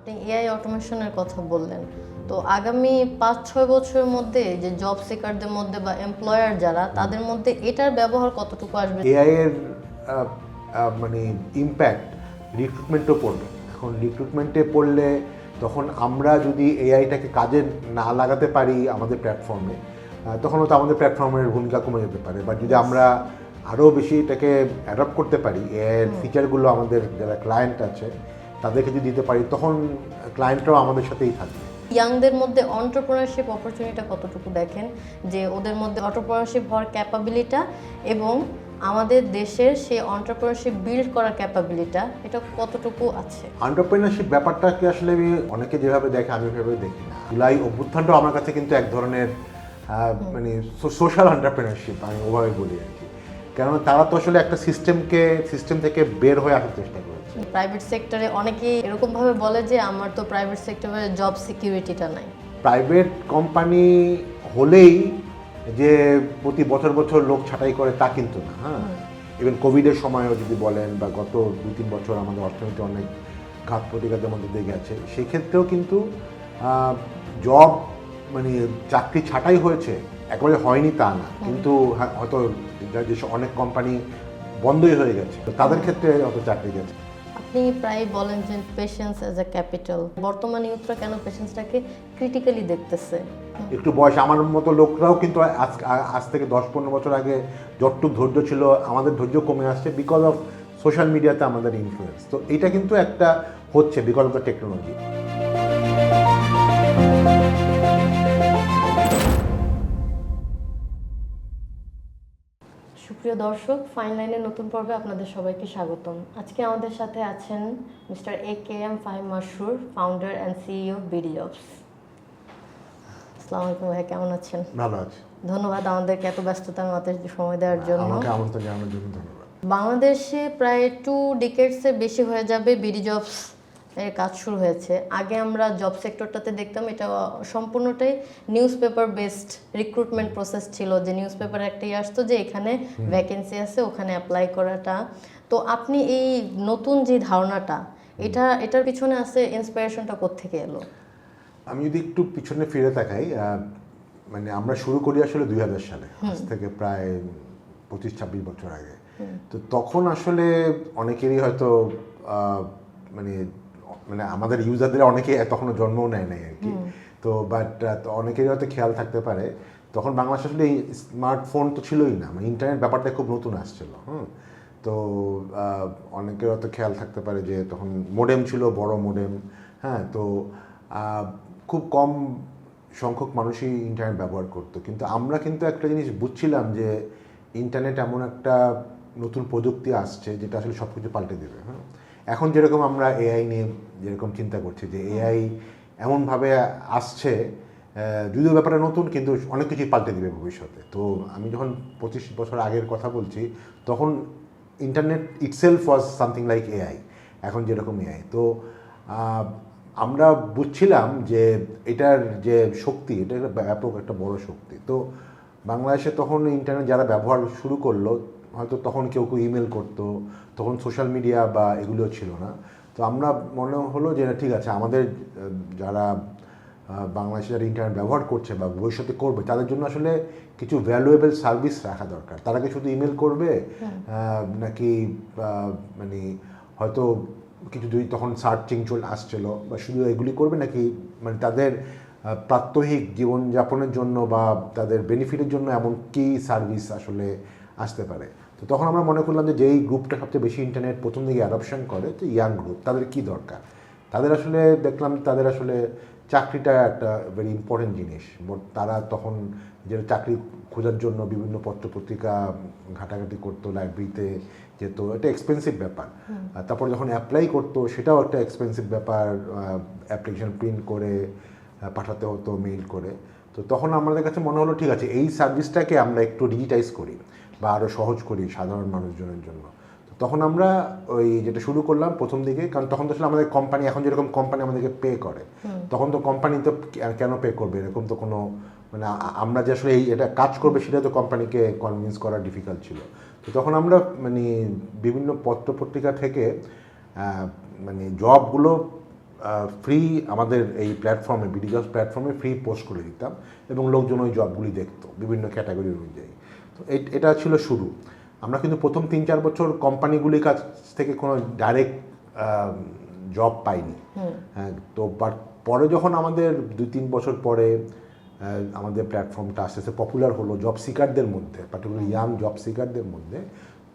আপনি এআই অটোমেশনের কথা বললেন, তো আগামী 5-6 বছরের মধ্যে যে জব সিকারদের মধ্যে বা এমপ্লয়ার যারা তাদের মধ্যে এটার ব্যবহার কতটুকু আসবে? এআই এর মানে ইম্প্যাক্ট রিক্রুটমেন্টও পড়বে। এখন রিক্রুটমেন্টে পড়লে তখন আমরা যদি এআইটাকে কাজে না লাগাতে পারি আমাদের প্ল্যাটফর্মে, তখন হয়তো আমাদের প্ল্যাটফর্মের ভূমিকা কমে যেতে পারে। বাট যদি আমরা আরও বেশি এটাকে অ্যাডপ্ট করতে পারি, এআইয়ের ফিচারগুলো আমাদের যারা ক্লায়েন্ট আছে তাদেরকে যদি দিতে পারি, তখন ক্লায়েন্টরাও আমাদের সাথেই থাকবে। ইয়াংদের মধ্যে অন্টারপ্রেনারশিপ অপরচুনিটিটা কতটুকু দেখেন, যে ওদের মধ্যে অন্টারপ্রেনারশিপ হওয়ার ক্যাপাবিলিটা এবং আমাদের দেশের সেই অন্টারপ্রেনারশিপ বিল্ড করার ক্যাপাবিলিটা এটা কতটুকু আছে? এন্টারপ্রেনারশিপ ব্যাপারটাকে আসলে আমি অনেকে যেভাবে দেখে আমি ওইভাবে দেখি না। জুলাই অভ্যুত্থানটাও আমার কাছে কিন্তু এক ধরনের মানে সোশ্যাল এন্টারপ্রেনারশিপ আমি ওভাবে বলি আর কি। কেননা তারা তো আসলে একটা সিস্টেম থেকে বের হয়ে আসার চেষ্টা করেছে। প্রাইভেট সেক্টরে অনেকেই এরকমভাবে বলে যে আমার তো প্রাইভেট সেক্টরে জব সিকিউরিটিটা নাই। প্রাইভেট কোম্পানি হলেই যে প্রতি বছর বছর লোক ছাঁটাই করে তা কিন্তু না। হ্যাঁ, ইভেন কোভিডের সময়ও যদি বলেন বা গত 2-3 বছর আমাদের অর্থনীতি অনেক ঘাত প্রতিঘাতের মধ্যে দিয়ে গেছে, সেক্ষেত্রেও কিন্তু জব মানে চাকরি ছাঁটাই হয়েছে, একেবারে হয়নি তা না, কিন্তু হয়তো যেসব অনেক কোম্পানি বন্ধই হয়ে গেছে, তো তাদের ক্ষেত্রে হয়তো চাকরি গেছে। আপনি প্রায় বলেন যে পেশেন্স অ্যাজ এ ক্যাপিটাল, বর্তমান ইউথরা কেন পেশেন্সটাকে ক্রিটিক্যালি দেখতেছে? একটু বয়স আমার মতো লোকরাও কিন্তু আজ থেকে 10-15 বছর আগে যতটুকু ধৈর্য ছিল আমাদের ধৈর্য কমে আসছে বিকজ অফ সোশ্যাল মিডিয়াতে আমাদের ইনফ্লুয়েন্স। তো এটা কিন্তু একটা হচ্ছে বিকজ অফ দ্য টেকনোলজি। সুপ্রিয় দর্শক, ফাইন লাইনের নতুন পর্বে আপনাদের সবাইকে স্বাগতম। আজকে আমাদের সাথে আছেন mister AKM Fahim Masrur, founder and CEO BD jobs. আসসালামু আলাইকুম ভাই, কেমন আছেন? ভালো আছে। ধন্যবাদ আমাদেরকে এত ব্যস্ততার মধ্যে সময় দেওয়ার জন্য। আমাকে আমন্ত্রণ জানানোর জন্য ধন্যবাদ। বাংলাদেশে প্রায় 2 ডিকেডসের বেশি হয়ে যাবে বিডি জবস এর কাজ শুরু হয়েছে। আগে আমরা জব সেক্টরটাতে দেখতাম এটা সম্পূর্ণটাই news paper based recruitment process ছিল, যে নিউজ পেপারে একটাই আসতো যে এখানে ভ্যাকেন্সি আছে, ওখানে অ্যাপ্লাই করাটা। তো আপনি এই নতুন যে ধারণাটা, এটার পিছনে আছে ইন্সপিরেশনটা কোত্থেকে এলো? আমি যদি একটু পিছনে ফিরে তাকাই, মানে আমরা শুরু করি আসলে 2000 সালে, আজ থেকে প্রায় 25-26 বছর আগে। তো তখন আসলে অনেকেরই হয়তো মানে মানে আমাদের ইউজারদের অনেকে তখনও জন্মও নেয় নাই আর কি। তো বাট অনেকেরই হয়তো খেয়াল থাকতে পারে তখন বাংলাদেশ আসলে স্মার্টফোন তো ছিলই না, মানে ইন্টারনেট ব্যাপারটা খুব নতুন আসছিল। তো অনেকের হয়তো খেয়াল থাকতে পারে যে তখন মোডেম ছিল, বড় মোডেম। হ্যাঁ, তো খুব কম সংখ্যক মানুষই ইন্টারনেট ব্যবহার করতো, কিন্তু আমরা কিন্তু একটা জিনিস বুঝছিলাম যে ইন্টারনেট এমন একটা নতুন প্রযুক্তি আসছে যেটা আসলে সব কিছু পাল্টে দেবে। হ্যাঁ, এখন যেরকম আমরা এআই নিয়ে যেরকম চিন্তা করছি যে এআই এমনভাবে আসছে, যদিও ব্যাপারটা নতুন কিন্তু অনেক কিছুই পাল্টে দেবে ভবিষ্যতে। তো আমি যখন 25 বছর আগের কথা বলছি তখন internet itself was something like AI, এখন যেরকম এআই। তো আমরা বুঝছিলাম যে এটার যে শক্তি, এটা একটা ব্যাপক একটা বড় শক্তি। তো বাংলাদেশে তখন ইন্টারনেট যারা ব্যবহার শুরু করলো, হয়তো তখন কেউ কেউ ইমেল করতো, তখন সোশ্যাল মিডিয়া বা এগুলোও ছিল না। তো আমরা মনে হলো যে ঠিক আছে, আমাদের যারা বাংলাদেশে যারা ইন্টারনেট ব্যবহার করছে বা ভবিষ্যতে করবে তাদের জন্য আসলে কিছু ভ্যালুয়েবল সার্ভিস রাখা দরকার। তারা কি শুধু ইমেল করবে নাকি মানে হয়তো কিছু যদি তখন সার্চিং আসছিল বা শুধু এগুলি করবে, নাকি মানে তাদের প্রাত্যহিক জীবনযাপনের জন্য বা তাদের বেনিফিটের জন্য এমন কি সার্ভিস আসলে আসতে পারে। তো তখন আমরা মনে করলাম যে যেই গ্রুপটা সবচেয়ে বেশি ইন্টারনেট প্রথম দিকে অ্যাডপশন করে, তো ইয়াং গ্রুপ, তাদের কি দরকার। তাদের আসলে দেখলাম তাদের আসলে চাকরিটা একটা ভেরি ইম্পর্টেন্ট জিনিস। তারা তখন যে চাকরি খোঁজার জন্য বিভিন্ন পত্রপত্রিকা ঘাটাঘাটি করতো, লাইব্রেরিতে যেত, এটা এক্সপেন্সিভ ব্যাপার। তারপর যখন অ্যাপ্লাই করতো সেটাও একটা এক্সপেন্সিভ ব্যাপার, অ্যাপ্লিকেশন প্রিন্ট করে পাঠাতে হতো মেইল করে। তো তখন আমাদের কাছে মনে হলো ঠিক আছে, এই সার্ভিসটাকে আমরা একটু ডিজিটাইজ করি বা আরও সহজ করি সাধারণ মানুষজনের জন্য। তো তখন আমরা ওই যেটা শুরু করলাম প্রথম দিকে, কারণ তখন তো আসলে আমাদের কোম্পানি, এখন যেরকম কোম্পানি আমাদেরকে পে করে, তখন তো কোম্পানি তো কেন পে করবে, এরকম তো কোনো মানে আমরা যে আসলে এটা কাজ করবে সেটা তো কোম্পানিকে কনভিন্স করা ডিফিকাল্ট ছিল। তো তখন আমরা মানে বিভিন্ন পত্রপত্রিকা থেকে মানে জবগুলো ফ্রি আমাদের এই প্ল্যাটফর্মে বিডি জবস প্ল্যাটফর্মে ফ্রি পোস্ট করে দিতাম এবং লোকজন ওই জবগুলি দেখতো বিভিন্ন ক্যাটাগরি অনুযায়ী। তো এটা ছিল শুরু। আমরা কিন্তু প্রথম 3-4 বছর কোম্পানিগুলির কাছ থেকে কোনো ডাইরেক্ট জব পাইনি। হ্যাঁ, তো পরে যখন আমাদের 2-3 বছর পরে আমাদের প্ল্যাটফর্মটা আস্তে আস্তে পপুলার হলো জব সিকারদের মধ্যে, পার্টিকুলার ইয়াং জব সিকারদের মধ্যে,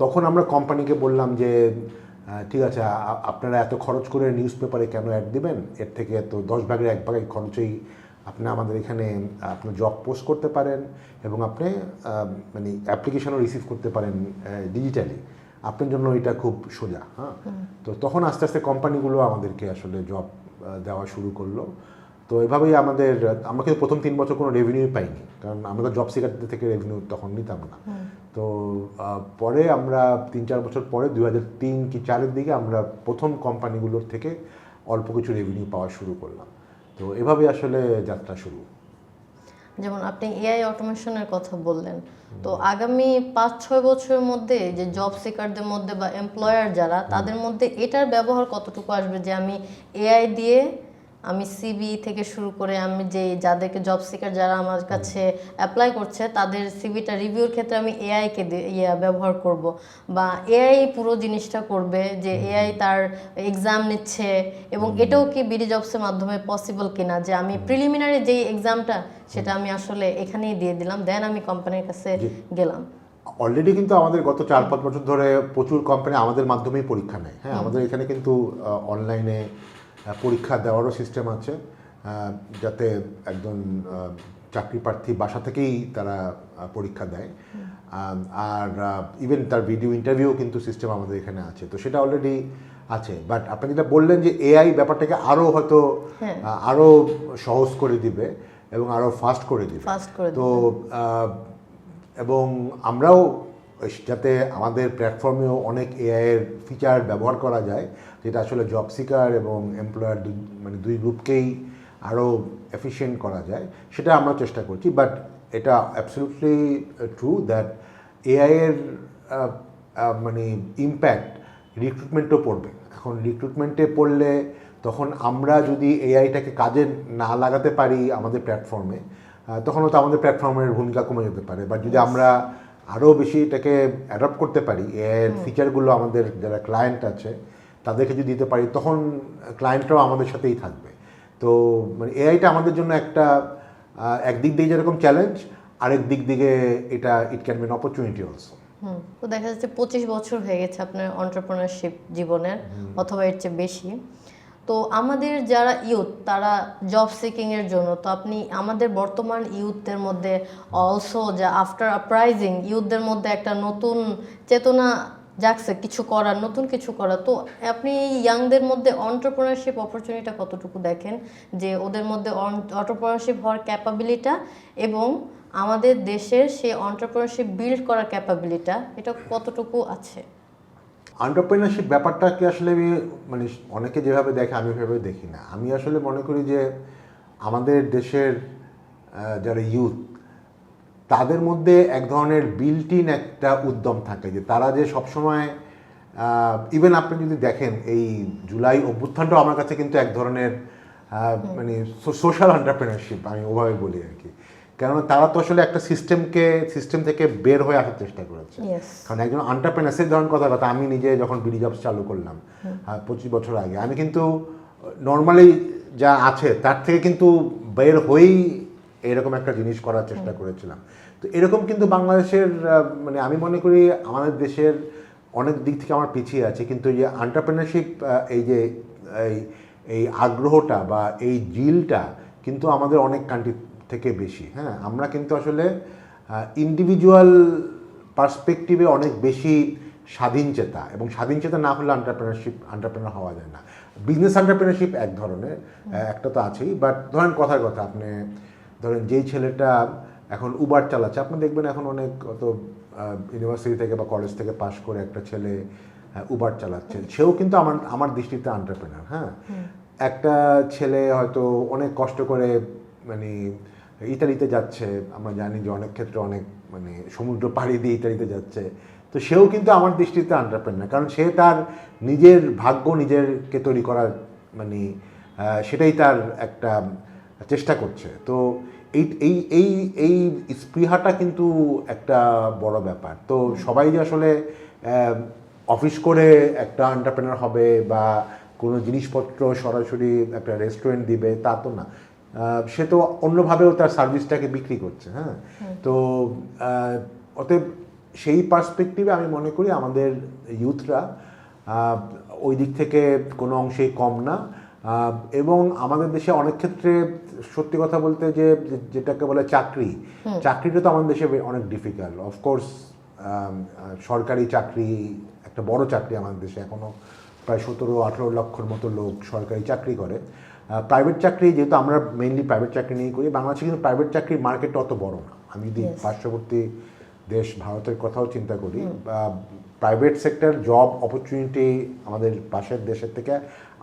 তখন আমরা কোম্পানিকে বললাম যে ঠিক আছে, আপনারা এত খরচ করে নিউজ পেপারে কেন অ্যাড দিবেন, এর থেকে তো 10 ভাগের 1 ভাগ খরচেই আপনি আমাদের এখানে আপনার জব পোস্ট করতে পারেন এবং আপনি মানে অ্যাপ্লিকেশনও রিসিভ করতে পারেন ডিজিটালি, আপনার জন্য এটা খুব সোজা। হ্যাঁ, তো তখন আস্তে আস্তে কোম্পানিগুলো আমাদেরকে আসলে জব দেওয়া শুরু করলো। তো এভাবেই আমরা কিন্তু প্রথম 3 বছর কোনো রেভিনিউ পাইনি, কারণ আমরা জব সিকারদের থেকে রেভিনিউ তখন নিতাম না। তো পরে আমরা 3-4 বছর পরে 2003 কি 4-এর দিকে আমরা প্রথম কোম্পানিগুলোর থেকে অল্প কিছু রেভিনিউ পাওয়া শুরু করলাম। তো এভাবে আসলে যাত্রা শুরু। যেমন আপনি এআই অটোমেশনের কথা বললেন, তো আগামী 5-6 বছরের মধ্যে যে জব সিকারদের মধ্যে বা এমপ্লয়ার যারা, তাদের মধ্যে এটার ব্যবহার কতটুকু আসবে যে আমি এআই দিয়ে আমি সিভি থেকে শুরু করে আমি যে যাদেরকে জব সিকার যারা আমার কাছে অ্যাপ্লাই করছে তাদের সিভিটা রিভিউর ক্ষেত্রে আমি এআইকে ব্যবহার করব, বা এআই পুরো জিনিসটা করবে, যে এআই তার এক্সাম নিচ্ছে, এবং এটাও কি বিডি জবসের মাধ্যমে পসিবল কিনা যে আমি প্রিলিমিনারি যেই এক্সামটা সেটা আমি আসলে এখানেই দিয়ে দিলাম, দেন আমি কোম্পানির কাছে গেলাম। অলরেডি কিন্তু আমাদের গত 4-5 বছর ধরে প্রচুর কোম্পানি আমাদের মাধ্যমেই পরীক্ষা নেয়। হ্যাঁ, আমাদের এখানে কিন্তু অনলাইনে পরীক্ষা দেওয়ারও সিস্টেম আছে, যাতে একজন চাকরি প্রার্থী বাসা থেকেই তারা পরীক্ষা দেয়। আর ইভেন তার ভিডিও ইন্টারভিউ কিন্তু সিস্টেম আমাদের এখানে আছে, তো সেটা অলরেডি আছে। বাট আপনি যেটা বললেন যে এআই ব্যাপারটাকে আরও হয়তো আরও সহজ করে দিবে এবং আরও ফাস্ট করে দিবে। তো এবং আমরাও যাতে আমাদের প্ল্যাটফর্মেও অনেক এআইয়ের ফিচার ব্যবহার করা যায়, যেটা আসলে জব সিকার এবং এমপ্লয়ার মানে দুই গ্রুপকেই আরও এফিশিয়েন্ট করা যায়, সেটা আমরা চেষ্টা করছি। বাট এটা অ্যাবসলিউটলি ট্রু দ্যাট এআইয়ের মানে ইম্প্যাক্ট রিক্রুটমেন্টও পড়বে। এখন রিক্রুটমেন্টে পড়লে তখন আমরা যদি এআইটাকে কাজে না লাগাতে পারি আমাদের প্ল্যাটফর্মে, তখন তো আমাদের প্ল্যাটফর্মের ভূমিকা কমে যেতে পারে। বাট যদি আমরা আরও বেশি এটাকে অ্যাডপ্ট করতে পারি, এর ফিচারগুলো আমাদের যারা ক্লায়েন্ট আছে তাদেরকে যদি দিতে পারি, তখন ক্লায়েন্টরাও আমাদের সাথেই থাকবে। তো মানে এআইটা আমাদের জন্য একটা একদিক দিয়ে যেরকম চ্যালেঞ্জ, আরেক দিক দিকে এটা it can be an opportunity also. তো দেখা যাচ্ছে 25 বছর হয়ে গেছে আপনার এন্টারপ্রেনারশিপ জীবনের, অথবা এর চেয়ে বেশি। তো আমাদের যারা ইউথ তারা জব সিকিংয়ের জন্য, তো আপনি আমাদের বর্তমান ইউথদের মধ্যে অলসো যা আফটার আপ্রাইজিং ইউথদের মধ্যে একটা নতুন চেতনা জাগছে কিছু করার, নতুন কিছু করার, তো আপনি ইয়াংদের মধ্যে এন্টারপ্রেনারশিপ অপরচুনিটিটা কতটুকু দেখেন, যে ওদের মধ্যে এন্টারপ্রেনারশিপ হওয়ার ক্যাপাবিলিটা এবং আমাদের দেশের সেই এন্টারপ্রেনারশিপ বিল্ড করার ক্যাপাবিলিটা এটা কতটুকু আছে? এন্টারপ্রেনারশিপ ব্যাপারটাকে আসলে আমি মানে অনেকে যেভাবে দেখে আমি ওইভাবে দেখি না। আমি আসলে মনে করি যে আমাদের দেশের যারা ইউথ তাদের মধ্যে এক ধরনের বিল্ট ইন একটা উদ্যম থাকে, যে তারা যে সবসময় ইভেন আপনি যদি দেখেন এই জুলাই অভ্যুত্থানটাও আমার কাছে কিন্তু এক ধরনের মানে সোশ্যাল এন্টারপ্রেনারশিপ আমি ওভাবে বলি আর কি। কেননা তারা তো আসলে একটা সিস্টেম থেকে বের হয়ে আসার চেষ্টা করেছে। কারণ একজন এন্টারপ্রেনার ধরনের কথা আমি নিজে যখন বিডি জবস চালু করলাম 25 বছর আগে, আমি কিন্তু নর্মালি যা আছে তার থেকে কিন্তু বের হয়েই এরকম একটা জিনিস করার চেষ্টা করেছিলাম। তো এরকম কিন্তু বাংলাদেশের মানে আমি মনে করি আমাদের দেশের অনেক দিক থেকে আমার পিছিয়ে আছে, কিন্তু এই যে এন্টারপ্রেনারশিপ এই যে এই আগ্রহটা বা এই জিলটা কিন্তু আমাদের অনেক কান্ট্রি থেকে বেশি। হ্যাঁ, আমরা কিন্তু আসলে ইন্ডিভিজুয়াল পার্সপেক্টিভে অনেক বেশি স্বাধীন চেতা, এবং স্বাধীন চেতা না হলে এন্টারপ্রেনার হওয়া যায় না। বিজনেস এন্টারপ্রেনারশিপ এক ধরনের, একটা তো আছেই। বাট ধরেন কথার কথা, আপনি ধরেন যেই ছেলেটা এখন উবার চালাচ্ছে, আপনি দেখবেন এখন অনেক কত ইউনিভার্সিটি থেকে বা কলেজ থেকে পাশ করে একটা ছেলে উবার চালাচ্ছে, সেও কিন্তু আমার দৃষ্টিতে এন্টারপ্রেনার। হ্যাঁ, একটা ছেলে হয়তো অনেক কষ্ট করে মানে ইতালিতে যাচ্ছে, আমরা জানি যে অনেক ক্ষেত্রে অনেক মানে সমুদ্র পাড়ি দিয়ে ইতালিতে যাচ্ছে, তো সেও কিন্তু আমার দৃষ্টিতে এন্টারপ্রেনার, কারণ সে তার নিজের ভাগ্য নিজেরকে তৈরি করার মানে সেটাই তার একটা চেষ্টা করছে। তো এই এই এই এই স্পৃহাটা কিন্তু একটা বড় ব্যাপার। তো সবাই যে আসলে অফিস করে একটা এন্টারপ্রেনার হবে বা কোনো জিনিসপত্র সরাসরি একটা রেস্টুরেন্ট দিবে তা তো না। সে তো অন্যভাবেও তার সার্ভিসটাকে বিক্রি করছে। হ্যাঁ, তো অতএব সেই পার্সপেক্টিভে আমি মনে করি আমাদের ইউথরা ওই দিক থেকে কোনো অংশেই কম না। এবং আমাদের দেশে অনেক ক্ষেত্রে সত্যি কথা বলতে যেটাকে বলে চাকরিটা তো আমাদের দেশে অনেক ডিফিকাল্ট। অফকোর্স সরকারি চাকরি একটা বড় চাকরি আমাদের দেশে এখনও প্রায় 17-18 লক্ষর মতো লোক সরকারি চাকরি করে। প্রাইভেট চাকরি যেহেতু আমরা মেইনলি প্রাইভেট চাকরি নিয়েই করি, বাংলাদেশে কিন্তু প্রাইভেট চাকরির মার্কেটটা অত বড় না। আমি যদি পার্শ্ববর্তী দেশ ভারতের কথাও চিন্তা করি, প্রাইভেট সেক্টর জব অপরচুনিটি আমাদের পাশের দেশের থেকে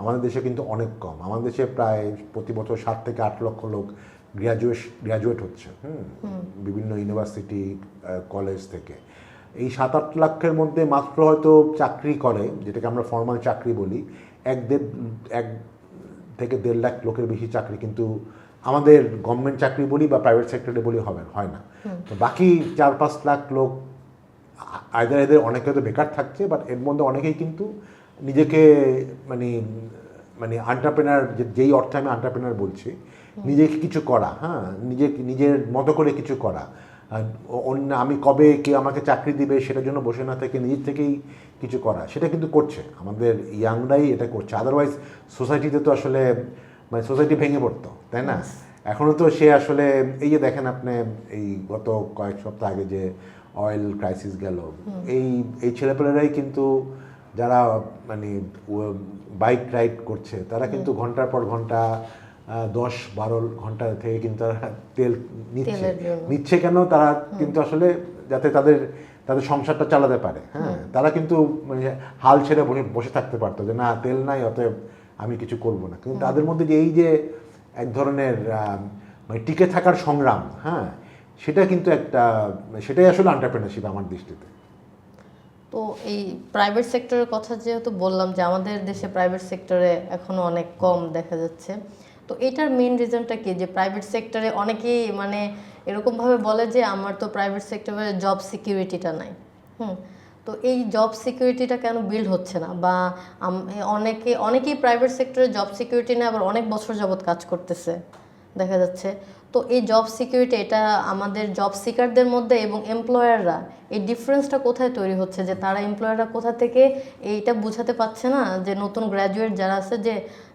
আমাদের দেশে কিন্তু অনেক কম। আমাদের দেশে প্রায় প্রতি বছর 7 থেকে 8 লক্ষ লোক গ্র্যাজুয়েট হচ্ছে বিভিন্ন ইউনিভার্সিটি কলেজ থেকে। এই 7-8 লাখের মধ্যে মাত্র হয়তো চাকরি করে, যেটাকে আমরা ফর্মাল চাকরি বলি, 1 থেকে 1.5 লাখ লোকের বেশি চাকরি কিন্তু আমাদের গভর্নমেন্ট চাকরি বলি বা প্রাইভেট সেক্টরে বলি হয় না। তো বাকি 4-5 লাখ লোক এদের অনেকে হয়তো বেকার থাকছে, বাট এর মধ্যে অনেকেই কিন্তু নিজেকে মানে এন্টারপ্রেনার, যেই অর্থে আমি এন্টারপ্রেনার বলছি, নিজেকে কিছু করা, হ্যাঁ, নিজের মতো করে কিছু করা। অন্য আমি কবে কে আমাকে চাকরি দিবে সেটার জন্য বসে না থেকে নিজের থেকেই কিছু করা, সেটা কিন্তু করছে আমাদের ইয়াংরাই এটা করছে। আদারওয়াইজ সোসাইটিতে তো আসলে মানে সোসাইটি ভেঙে পড়তো, তাই না? এখনও তো সে আসলে এই যে দেখেন আপনি এই গত কয়েক সপ্তাহ আগে যে অয়েল ক্রাইসিস গেল, এই ছেলেপেলেরাই কিন্তু যারা মানে বাইক রাইড করছে তারা কিন্তু ঘন্টার পর ঘন্টা 10-12 ঘন্টা থেকে কিন্তু তারা তেল নিচ্ছে কেন? তারা কিন্তু আসলে যাতে তাদের সংসারটা চালাতে পারে। হ্যাঁ, তারা কিন্তু মানে হাল ছেড়ে বসে থাকতে পারতো যে না তেল নাই অতএব আমি কিছু করব না। কিন্তু তাদের মধ্যে যে এই যে এক ধরনের মানে টিকে থাকার সংগ্রাম, হ্যাঁ, সেটা কিন্তু সেটাই আসলে এন্টারপ্রেনারশিপ আমার দৃষ্টিতে। তো এই প্রাইভেট সেক্টরের কথা যেহেতু বললাম যে আমাদের দেশে প্রাইভেট সেক্টরে এখনো অনেক কম দেখা যাচ্ছে, তো এটার মেইন রিজনটা কি? যে প্রাইভেট সেক্টরে অনেকেই মানে এরকমভাবে বলে যে আমার তো প্রাইভেট সেক্টরে জব সিকিউরিটিটা নাই। তো এই জব সিকিউরিটিটা কেন বিল্ড হচ্ছে না? বা অনেকেই প্রাইভেট সেক্টরে জব সিকিউরিটি নেই, আবার অনেক বছর যাবৎ কাজ করতেছে দেখা যাচ্ছে। তো এই জব সিকিউরিটি, এটা আমাদের জব সিকারদের মধ্যে এবং এমপ্লয়াররা এই ডিফারেন্সটা কোথায় তৈরি হচ্ছে? যে তারা এমপ্লয়াররা কোথা থেকে এইটা বুঝাতে পারছে না যে নতুন গ্র্যাজুয়েট যারা আছে যে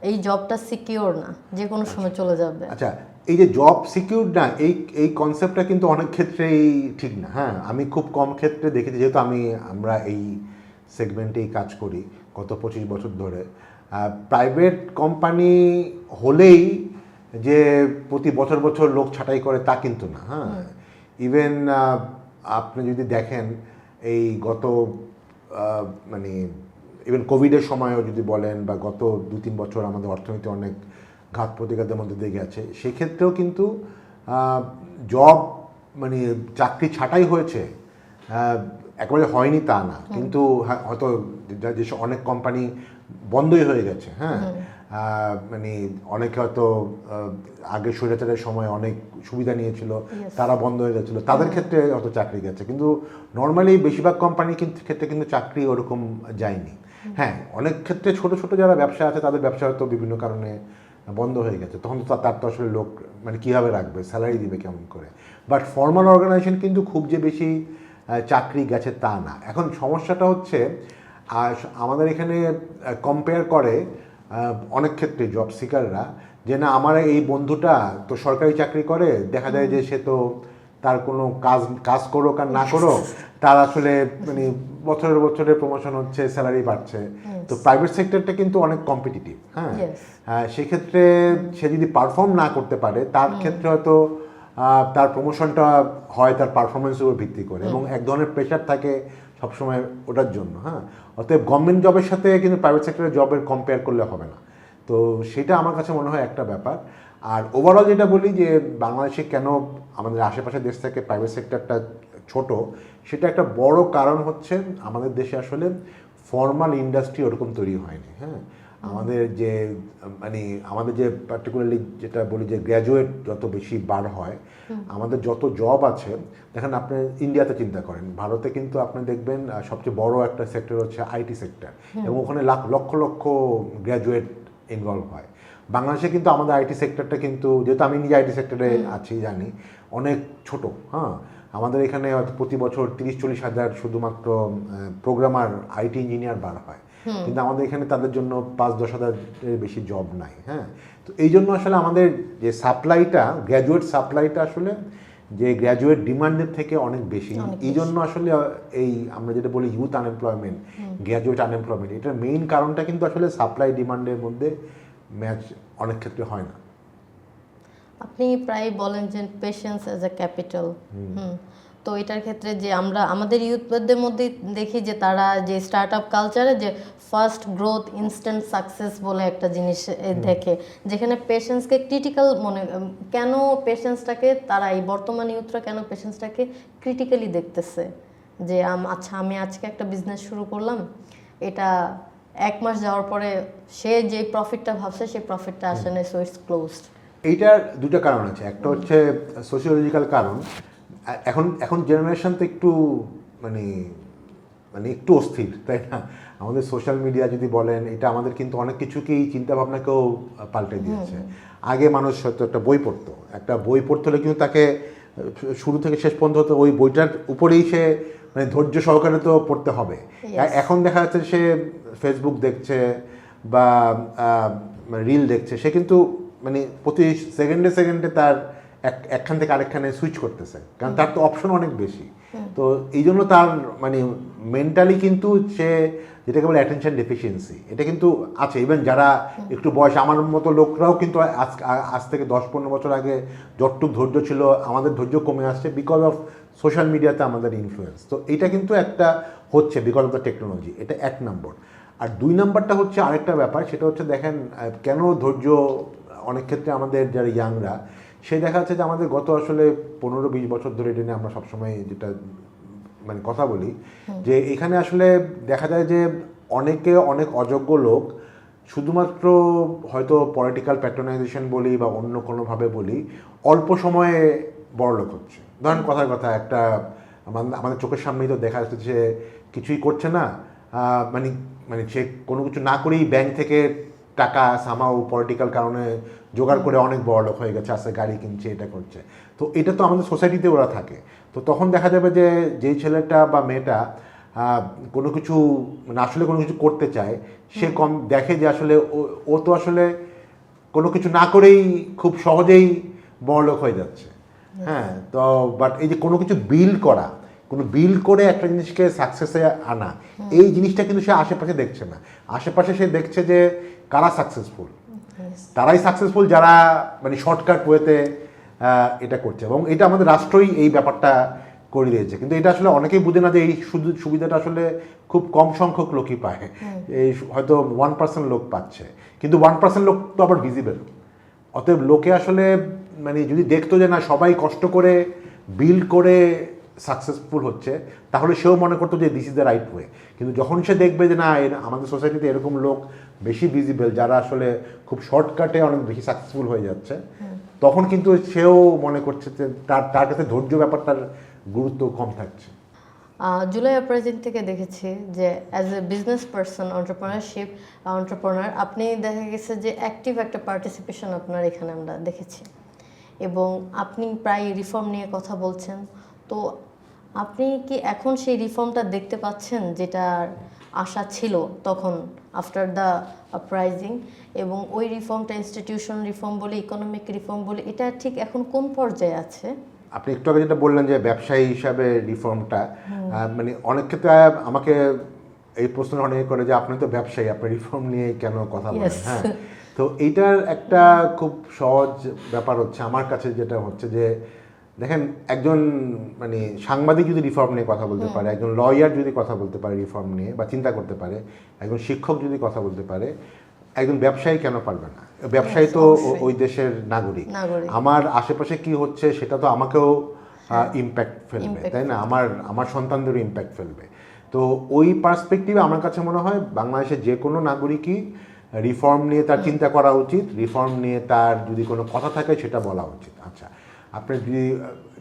এই জবটা সিকিউর না, যে কোনো সময় চলে যাবে। আচ্ছা, এই যে জব সিকিউর না, এই কনসেপ্টটা কিন্তু অনেক ক্ষেত্রেই ঠিক না। হ্যাঁ, আমি খুব কম ক্ষেত্রে দেখেছি, যেহেতু আমরা এই সেগমেন্টেই কাজ করি গত 25 বছর ধরে। প্রাইভেট কোম্পানি হলেই যে প্রতি বছর বছর লোক ছাঁটাই করে তা কিন্তু না। হ্যাঁ, ইভেন আপনি যদি দেখেন এই গত মানে ইভেন কোভিডের সময়ও যদি বলেন বা গত 2-3 বছর আমাদের অর্থনীতি অনেক ঘাত প্রতিঘাতের মধ্যে দিয়ে গেছে, সেক্ষেত্রেও কিন্তু জব মানে চাকরি ছাঁটাই হয়েছে, একেবারে হয়নি তা না, কিন্তু হয়তো যেসব অনেক কোম্পানি বন্ধই হয়ে গেছে। হ্যাঁ, মানে অনেকে হয়তো আগে স্বৈরাচারের সময় অনেক সুবিধা নিয়েছিল, তারা বন্ধ হয়ে গেছিলো, তাদের ক্ষেত্রে হয়তো চাকরি গেছে, কিন্তু নর্মালি বেশিরভাগ কোম্পানির ক্ষেত্রে কিন্তু চাকরি ওরকম যায়নি। হ্যাঁ, অনেক ক্ষেত্রে ছোট ছোট যারা ব্যবসা আছে তাদের ব্যবসা হয়তো বিভিন্ন কারণে বন্ধ হয়ে গেছে, তখন তো তার তো আসলে লোক মানে কীভাবে রাখবে, স্যালারি দিবে কেমন করে। বাট ফর্মাল অর্গানাইজেশন কিন্তু খুব যে বেশি চাকরি গেছে তা না। এখন সমস্যাটা হচ্ছে আমাদের এখানে কম্পেয়ার করে অনেক ক্ষেত্রে জব সিকাররা যে না আমার এই বন্ধুটা তো সরকারি চাকরি করে, দেখা যায় যে সে তো তার কোনো কাজ করুক আর না করুক তার আসলে মানে বছরে প্রমোশন হচ্ছে, স্যালারি বাড়ছে। তো প্রাইভেট সেক্টরটা কিন্তু অনেক কম্পিটিটিভ। হ্যাঁ, সেক্ষেত্রে সে যদি পারফর্ম না করতে পারে তার ক্ষেত্রে হয়তো তার প্রমোশনটা হয় তার পারফরমেন্সের উপর ভিত্তি করে, এবং এক ধরনের প্রেশার থাকে সবসময় ওটার জন্য। হ্যাঁ, অতএব গভর্নমেন্ট জবের সাথে কিন্তু প্রাইভেট সেক্টরের জবের কম্পেয়ার করলে হবে না। তো সেটা আমার কাছে মনে হয় একটা ব্যাপার। আর ওভারঅল যেটা বলি যে বাংলাদেশে কেন আমাদের আশেপাশের দেশ থেকে প্রাইভেট সেক্টরটা ছোট, সেটা একটা বড় কারণ হচ্ছে আমাদের দেশে আসলে ফর্মাল ইন্ডাস্ট্রি ওরকম তৈরি হয়নি। হ্যাঁ, আমাদের যে মানে আমাদের যে পার্টিকুলারলি যেটা বলি যে গ্র্যাজুয়েট যত বেশি বার হয়, আমাদের যত জব আছে, দেখেন আপনি ইন্ডিয়াতে চিন্তা করেন, ভারতে কিন্তু আপনি দেখবেন সবচেয়ে বড় একটা সেক্টর হচ্ছে আইটি সেক্টর, এবং ওখানে লক্ষ লক্ষ গ্র্যাজুয়েট ইনভলভ হয়। বাংলাদেশে কিন্তু আমাদের আইটি সেক্টরটা কিন্তু, যেহেতু আমি নিজে আইটি সেক্টরে আছি জানি, অনেক ছোট। হ্যাঁ, আমাদের এখানে প্রতি বছর 30-40 হাজার শুধুমাত্র প্রোগ্রামার আইটি ইঞ্জিনিয়ার বার হয়, কিন্তু আমাদের এখানে তাদের জন্য 5-10 হাজারের বেশি জব নাই। হ্যাঁ, তো এই জন্য আসলে আমাদের যে সাপ্লাইটা, গ্র্যাজুয়েট সাপ্লাইটা আসলে যে গ্র্যাজুয়েট ডিমান্ডের থেকে অনেক বেশি। এই জন্য আসলে এই আমরা যেটা বলি ইউথ আনএমপ্লয়মেন্ট, গ্র্যাজুয়েট আনএমপ্লয়মেন্ট, এটার মেইন কারণটা কিন্তু আসলে সাপ্লাই ডিমান্ডের মধ্যে ম্যাচ অনেক ক্ষেত্রে হয় না। আপনি প্রায় বলেন যে পেশেন্স অ্যাজ এ ক্যাপিটাল। তো এটার ক্ষেত্রে যে আমরা আমাদের ইউথদের মধ্যে দেখি যে তারা যে স্টার্ট আপ কালচারে যে ফার্স্ট গ্রোথ ইনস্ট্যান্ট সাকসেস বলে একটা জিনিস দেখে, যেখানে পেশেন্সকে ক্রিটিক্যাল কেন পেশেন্সটাকে তারা এই বর্তমান ইউথরা কেন পেশেন্সটাকে ক্রিটিক্যালি দেখতেছে, যে আচ্ছা আমি আজকে একটা বিজনেস শুরু করলাম, এটা 1 মাস যাওয়ার পরে সে যে প্রফিটটা ভাবছে সেই প্রফিটটা আসে না, সো ইটস ক্লোজড। এইটার দুটো কারণ আছে। একটা হচ্ছে সোশিওলজিক্যাল কারণ। এখন জেনারেশন তো একটু মানে মানে একটু অস্থির, তাই না? আমাদের সোশ্যাল মিডিয়া যদি বলেন, এটা আমাদের কিন্তু অনেক কিছুকেই চিন্তাভাবনাকেও পাল্টে দিয়েছে। আগে মানুষ হয়তো একটা বই পড়তো, একটা বই পড়তে হলে কিন্তু তাকে শুরু থেকে শেষ পর্যন্ত হতো ওই বইটার উপরেই সে মানে ধৈর্য সহকারে তো পড়তে হবে। এখন দেখা যাচ্ছে সে ফেসবুক দেখছে বা রিল দেখছে, সে কিন্তু মানে প্রতি সেকেন্ডে সেকেন্ডে তার একখান থেকে আরেকখানে সুইচ করতেছে, কারণ তার তো অপশন অনেক বেশি। তো এই জন্য তার মানে মেন্টালি কিন্তু সে যেটাকে বলে অ্যাটেনশন ডেফিসিয়েন্সি, এটা কিন্তু আছে। ইভেন যারা একটু বয়স আমার মতো লোকরাও কিন্তু আজ থেকে 10-15 বছর আগে যতটুক ধৈর্য ছিল, আমাদের ধৈর্য কমে আসছে বিকজ অফ সোশ্যাল মিডিয়াতে আমাদের ইনফ্লুয়েন্স। তো এইটা কিন্তু একটা হচ্ছে বিকজ অফ দ্য টেকনোলজি, এটা 1 নম্বর। আর 2 নম্বরটা হচ্ছে আরেকটা ব্যাপার, সেটা হচ্ছে দেখেন কেন ধৈর্য অনেক ক্ষেত্রে আমাদের যারা ইয়াংরা, সে দেখা যাচ্ছে যে আমাদের গত আসলে 15-20 বছর ধরে এটা নিয়ে আমরা সবসময় যেটা মানে কথা বলি, যে এখানে আসলে দেখা যায় যে অনেক অযোগ্য লোক শুধুমাত্র হয়তো পলিটিক্যাল প্যাট্রোনাইজেশন বলি বা অন্য কোনোভাবে বলি, অল্প সময়ে বড়লোক হচ্ছে। ধরেন কথার কথা একটা আমাদের চোখের সামনেই তো দেখা যাচ্ছে যে কিছুই করছে না, মানে মানে সে কোনো কিছু না করেই ব্যাংক থেকে টাকা সামাও পলিটিক্যাল কারণে জোগাড় করে অনেক বড়লোক হয়ে গেছে, আসে গাড়ি কিনছে, এটা করছে। তো এটা তো আমাদের সোসাইটিতে ওরা থাকে। তো তখন দেখা যাবে যে যেই ছেলেটা বা মেয়েটা কোনো কিছু মানে আসলে কোনো কিছু করতে চায়, সে কম দেখে যে আসলে ও তো আসলে কোনো কিছু না করেই খুব সহজেই বড়লোক হয়ে যাচ্ছে। হ্যাঁ, তো বাট এই যে কোনো কিছু বিল্ড করা, কোনো বিল্ড করে একটা জিনিসকে সাকসেসে আনা, এই জিনিসটা কিন্তু সে আশেপাশে দেখছে না। আশেপাশে সে দেখছে যে কারা সাকসেসফুল, তারাই সাকসেসফুল যারা মানে শর্টকাট ওয়েতে এটা করছে। এবং এটা আমাদের রাষ্ট্রই এই ব্যাপারটা করে দিয়েছে, কিন্তু এটা আসলে অনেকেই বুঝে না যে এই সুবিধাটা আসলে খুব কম সংখ্যক লোকই পায়। এই হয়তো 1% লোক পাচ্ছে, কিন্তু 1% লোক তো আবার ভিজিবল। অতএব লোকে আসলে মানে যদি দেখতো যে না সবাই কষ্ট করে বিল্ড করে সাকসেসফুল হচ্ছে, তাহলে সেও মনে করতো যে this is the right way. কিন্তু যখন সে দেখবে যে না আমাদের সোসাইটিতে এরকম লোক বেশি ভিজিবল, যারা আসলে খুব শর্টকাটে অনেক বেশি সাকসেসফুল হয়ে যাচ্ছে, তখন কিন্তু সেও মনে করছে যে তার কাছে ধৈর্য ব্যাপারটার গুরুত্ব কম থাকছে। জুলাই অপারেশন থেকে দেখেছি যে as a business person, entrepreneur, আপনি দেখা গেছে যে অ্যাক্টিভ একটা পার্টিসিপেশন আপনার এখানে আমরা দেখেছি, এবং আপনি প্রায় রিফর্ম নিয়ে কথা বলছেন। তো আপনি কি এখন সেই রিফর্মটা দেখতে পাচ্ছেন যেটার আশা ছিল তখন আফটার দ্য আপরাইজিং, এবং ওই রিফর্মটা ইনস্টিটিউশন রিফর্ম বলে, ইকোনমিক রিফর্ম বলে, এটা ঠিক এখন কোন পর্যায়ে আছে? আপনি একটু আগে যেটা বললেন যে ব্যবসায়ী হিসাবে রিফর্মটা, মানে অনেক ক্ষেত্রে আমাকে এই প্রশ্ন অনেকে করে যে আপনি তো ব্যবসায়ী, আপনি রিফর্ম নিয়ে কেন কথা বলেন? হ্যাঁ, তো এইটার একটা খুব সহজ ব্যাপার হচ্ছে আমার কাছে যেটা হচ্ছে যে দেখেন, একজন মানে সাংবাদিক যদি রিফর্ম নিয়ে কথা বলতে পারে, একজন লয়ার যদি কথা বলতে পারে রিফর্ম নিয়ে বা চিন্তা করতে পারে, একজন শিক্ষক যদি কথা বলতে পারে, একজন ব্যবসায়ী কেন পারবে না? ব্যবসায়ী তো ওই দেশের নাগরিক। আমার আশেপাশে কি হচ্ছে সেটা তো আমাকেও ইম্প্যাক্ট ফেলবে, তাই না? আমার সন্তানদেরও ইম্প্যাক্ট ফেলবে। তো ওই পার্সপেক্টিভে আমার কাছে মনে হয় বাংলাদেশের যে কোনো নাগরিকই রিফর্ম নিয়ে তার চিন্তা করা উচিত, রিফর্ম নিয়ে তার যদি কোনো কথা থাকে সেটা বলা উচিত। আচ্ছা, আপনি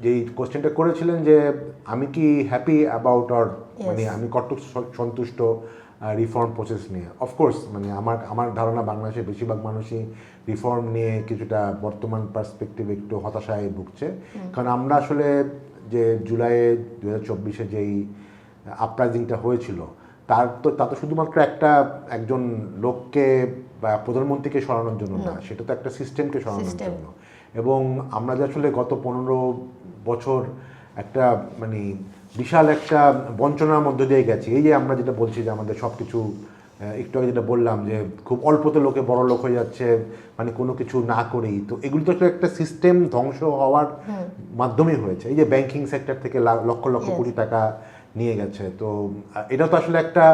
যেই কোশ্চেনটা করেছিলেন যে আমি কি হ্যাপি অ্যাবাউট অর মানে আমি কতটুকু সন্তুষ্ট রিফর্ম প্রসেস নিয়ে, অফকোর্স মানে আমার ধারণা বাংলাদেশের বেশিরভাগ মানুষই রিফর্ম নিয়ে কিছুটা বর্তমান পার্সপেক্টিভ একটু হতাশায় ভুগছে। কারণ আমরা আসলে যে জুলাইয়ে 2024-এ যেই আপরাইজিংটা হয়েছিল তা তো শুধুমাত্র একজন লোককে বা প্রধানমন্ত্রীকে সরানোর জন্য না, সেটা তো একটা সিস্টেমকে সরানোর জন্য। এবং আমরা যে আসলে গত 15 বছর একটা মানে বিশাল একটা বঞ্চনার মধ্যে দিয়ে গেছি। এই যে আমরা যেটা বলছি যে আমাদের সব কিছু একটু আগে যেটা বললাম যে খুব অল্পতে লোকে বড় লোক হয়ে যাচ্ছে মানে কোনো কিছু না করেই, তো এগুলো তো একটা সিস্টেম ধ্বংস হওয়ার মাধ্যমে হয়েছে। এই যে ব্যাংকিং সেক্টর থেকে লক্ষ লক্ষ কোটি টাকা নিয়ে গেছে, তো এটা তো আসলে একটা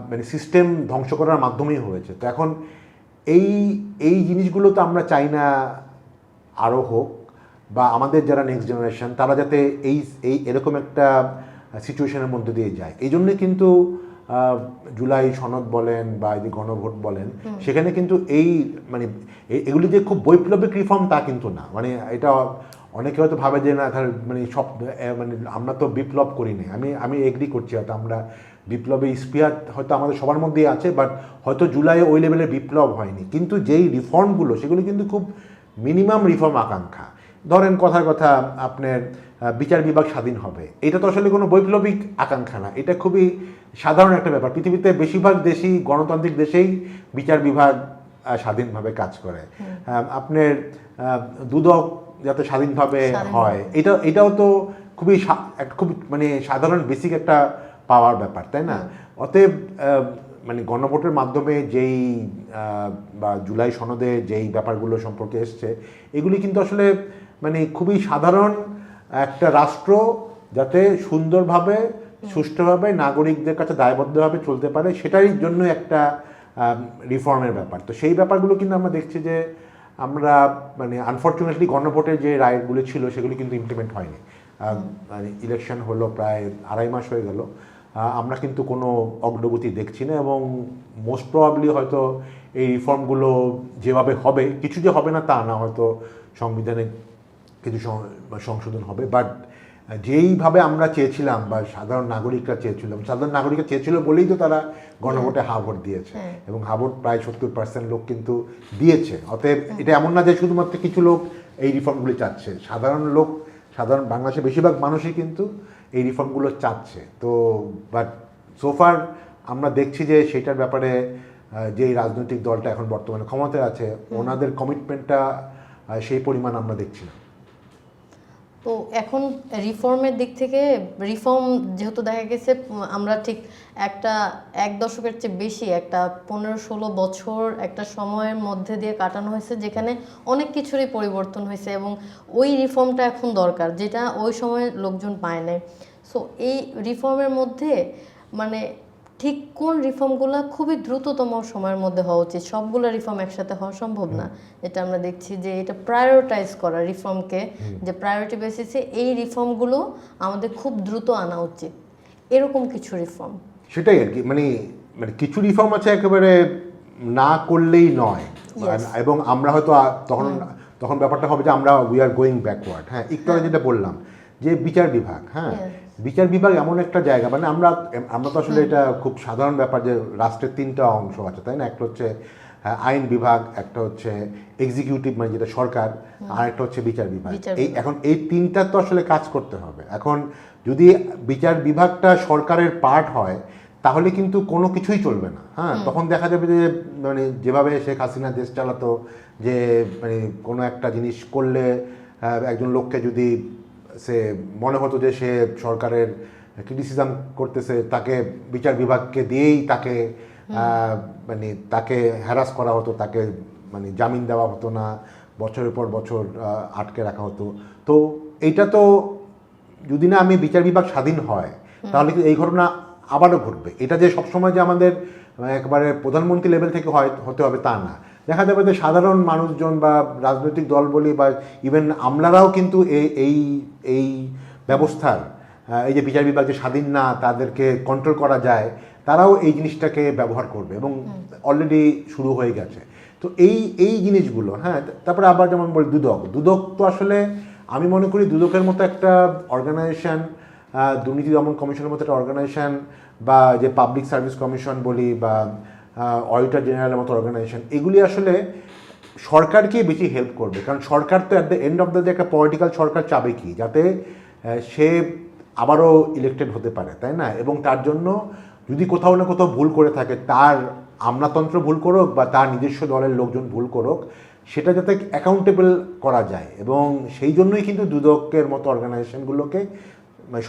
মানে সিস্টেম ধ্বংস করার মাধ্যমেই হয়েছে। তো এখন এই জিনিসগুলো তো আমরা চাই না আরও হোক, বা আমাদের যারা নেক্সট জেনারেশন তারা যাতে এই এরকম একটা সিচুয়েশনের মধ্যে দিয়ে যায়। এই জন্যে কিন্তু জুলাই সনদ বলেন বা এই যে গণভোট বলেন, সেখানে কিন্তু এই মানে এগুলি যে খুব বৈপ্লবিক রিফর্ম তা কিন্তু না। মানে এটা অনেকে হয়তো ভাবে যে না মানে সব মানে আমরা তো বিপ্লব করিনি। আমি এগ্রি করছি, হয়তো আমরা বিপ্লবের স্পিয়ার হয়তো আমাদের সবার মধ্যেই আছে, বাট হয়তো জুলাইয়ে ওই লেভেলের বিপ্লব হয়নি। কিন্তু যেই রিফর্মগুলো সেগুলো কিন্তু খুব মিনিমাম রিফর্ম আকাঙ্ক্ষা। ধরেন কথার কথা আপনার বিচার বিভাগ স্বাধীন হবে, এটা তো আসলে কোনো বৈপ্লবিক আকাঙ্ক্ষা না, এটা খুবই সাধারণ একটা ব্যাপার। পৃথিবীতে বেশিরভাগ দেশই গণতান্ত্রিক দেশেই বিচার বিভাগ স্বাধীনভাবে কাজ করে। আপনার দুদক যাতে স্বাধীনভাবে হয়, এটাও তো খুব মানে সাধারণ বেসিক একটা পাওয়ার ব্যাপার, তাই না? অতএব মানে গণভোটের মাধ্যমে যেই বা জুলাই সনদে যেই ব্যাপারগুলো সম্পর্কে এসছে, এগুলি কিন্তু আসলে মানে খুবই সাধারণ একটা রাষ্ট্র যাতে সুন্দরভাবে সুষ্ঠুভাবে নাগরিকদের কাছে দায়বদ্ধভাবে চলতে পারে, সেটাই জন্য একটা রিফর্মের ব্যাপার। তো সেই ব্যাপারগুলো কিন্তু আমরা দেখছি যে আমরা মানে আনফর্চুনেটলি গণভোটের যে রায়গুলো ছিল সেগুলি কিন্তু ইমপ্লিমেন্ট হয়নি। মানে ইলেকশন হলো প্রায় 2.5 মাস হয়ে গেল, আমরা কিন্তু কোনো অগ্রগতি দেখছি না। এবং মোস্ট প্রবাবলি হয়তো এই রিফর্মগুলো যেভাবে হবে, কিছু যে হবে না তা না, হয়তো সংবিধানে কিছু সংশোধন হবে, বাট যেইভাবে আমরা চেয়েছিলাম বা সাধারণ নাগরিকরা চেয়েছিল বলেই তো তারা গণভোটে হা ভোট দিয়েছে, এবং হা ভোট প্রায় 70% লোক কিন্তু দিয়েছে। অতএব এটা এমন না যে শুধুমাত্র কিছু লোক এই রিফর্মগুলি চাচ্ছে, সাধারণ বাংলাদেশের বেশিরভাগ মানুষই কিন্তু এই রিফর্মগুলো চাচ্ছে। তো বাট সোফার আমরা দেখছি যে সেটার ব্যাপারে যে রাজনৈতিক দলটা এখন বর্তমানে ক্ষমতায় আছে, ওনাদের কমিটমেন্টটা সেই পরিমাণ আমরা দেখছি না। তো এখন রিফর্মের দিক থেকে রিফর্ম যেহেতু দেখা গেছে আমরা ঠিক এক দশকের চেয়ে বেশি একটা 15-16 বছর একটা সময়ের মধ্যে দিয়ে কাটানো হয়েছে, যেখানে অনেক কিছুরই পরিবর্তন হয়েছে, এবং ওই রিফর্মটা এখন দরকার, যেটা ওই সময় লোকজন পায় নাই। সো এই রিফর্মের মধ্যে মানে ঠিক কোন রিফর্মগুলো খুবই দ্রুততম সময়ের মধ্যে হওয়া উচিত, সবগুলো রিফর্ম একসাথে হওয়া সম্ভব না। এটা আমরা দেখছি যে এটা প্রায়োরিটাইজ করা রিফর্মকে, যে প্রায়োরিটি বেসিসে এই রিফর্মগুলো আমাদের খুব দ্রুত আনা উচিত, এরকম কিছু রিফর্ম। সেটাই আর কি, মানে কিছু রিফর্ম আছে একেবারে না করলেই নয়, এবং আমরা হয়তো তখন ব্যাপারটা হবে যে আমরা উই আর গোয়িং ব্যাকওয়ার্ড। হ্যাঁ, একটু আগে যেটা বললাম যে বিচার বিভাগ, হ্যাঁ বিচার বিভাগ এমন একটা জায়গা, মানে আমরা তো আসলে এটা খুব সাধারণ ব্যাপার যে রাষ্ট্রের 3টা অংশ আছে, তাই না? একটা হচ্ছে আইন বিভাগ, একটা হচ্ছে এক্সিকিউটিভ মানে যেটা সরকার, আর একটা হচ্ছে বিচার বিভাগ। এখন এই 3টা তো আসলে কাজ করতে হবে। এখন যদি বিচার বিভাগটা সরকারের পার্ট হয় তাহলে কিন্তু কোনো কিছুই চলবে না। হ্যাঁ, তখন দেখা যাবে যে মানে যেভাবে শেখ হাসিনা দেশ চালাতো, যে মানে কোনো একটা জিনিস করলে একজন লোককে যদি সে মনে হতো যে সে সরকারের ক্রিটিসিজম করতেছে, তাকে বিচার বিভাগকে দিয়েই মানে তাকে হ্যারাস করা হতো, তাকে মানে জামিন দেওয়া হতো না, বছরের পর বছর আটকে রাখা হতো। তো এইটা তো যদি না আমি বিচার বিভাগ স্বাধীন হয় তাহলে এই ঘটনা আবারও ঘটবে। এটা যে সবসময় যে আমাদের একবারে প্রধানমন্ত্রী লেভেল থেকে হতে হবে তা না, দেখা যাবে যে সাধারণ মানুষজন বা রাজনৈতিক দল বলি বা ইভেন আমলারাও কিন্তু এই ব্যবস্থার এই যে বিচার বিভাগ যে স্বাধীন না, তাদেরকে কন্ট্রোল করা যায়, তারাও এই জিনিসটাকে ব্যবহার করবে এবং অলরেডি শুরু হয়ে গেছে। তো এই জিনিসগুলো, হ্যাঁ। তারপরে আবার যেমন বলি দুদক তো আসলে আমি মনে করি দুদকের মতো একটা অর্গানাইজেশন, দুর্নীতি দমন কমিশনের মতো একটা অর্গানাইজেশন, বা যে পাবলিক সার্ভিস কমিশন বলি, বা অডিটর জেনারেলের মতো অর্গানাইজেশন, এগুলি আসলে সরকারকে বেশি হেল্প করবে। কারণ সরকার তো at the end of the day একটা পলিটিক্যাল সরকার চাবে কি, যাতে সে আবারও ইলেক্টেড হতে পারে, তাই না? এবং তার জন্য যদি কোথাও না কোথাও ভুল করে থাকে, তার আমলাতন্ত্র ভুল করুক বা তার নিজস্ব দলের লোকজন ভুল করুক, সেটা যাতে অ্যাকাউন্টেবল করা যায়। এবং সেই জন্যই কিন্তু দুদকের মতো অর্গানাইজেশনগুলোকে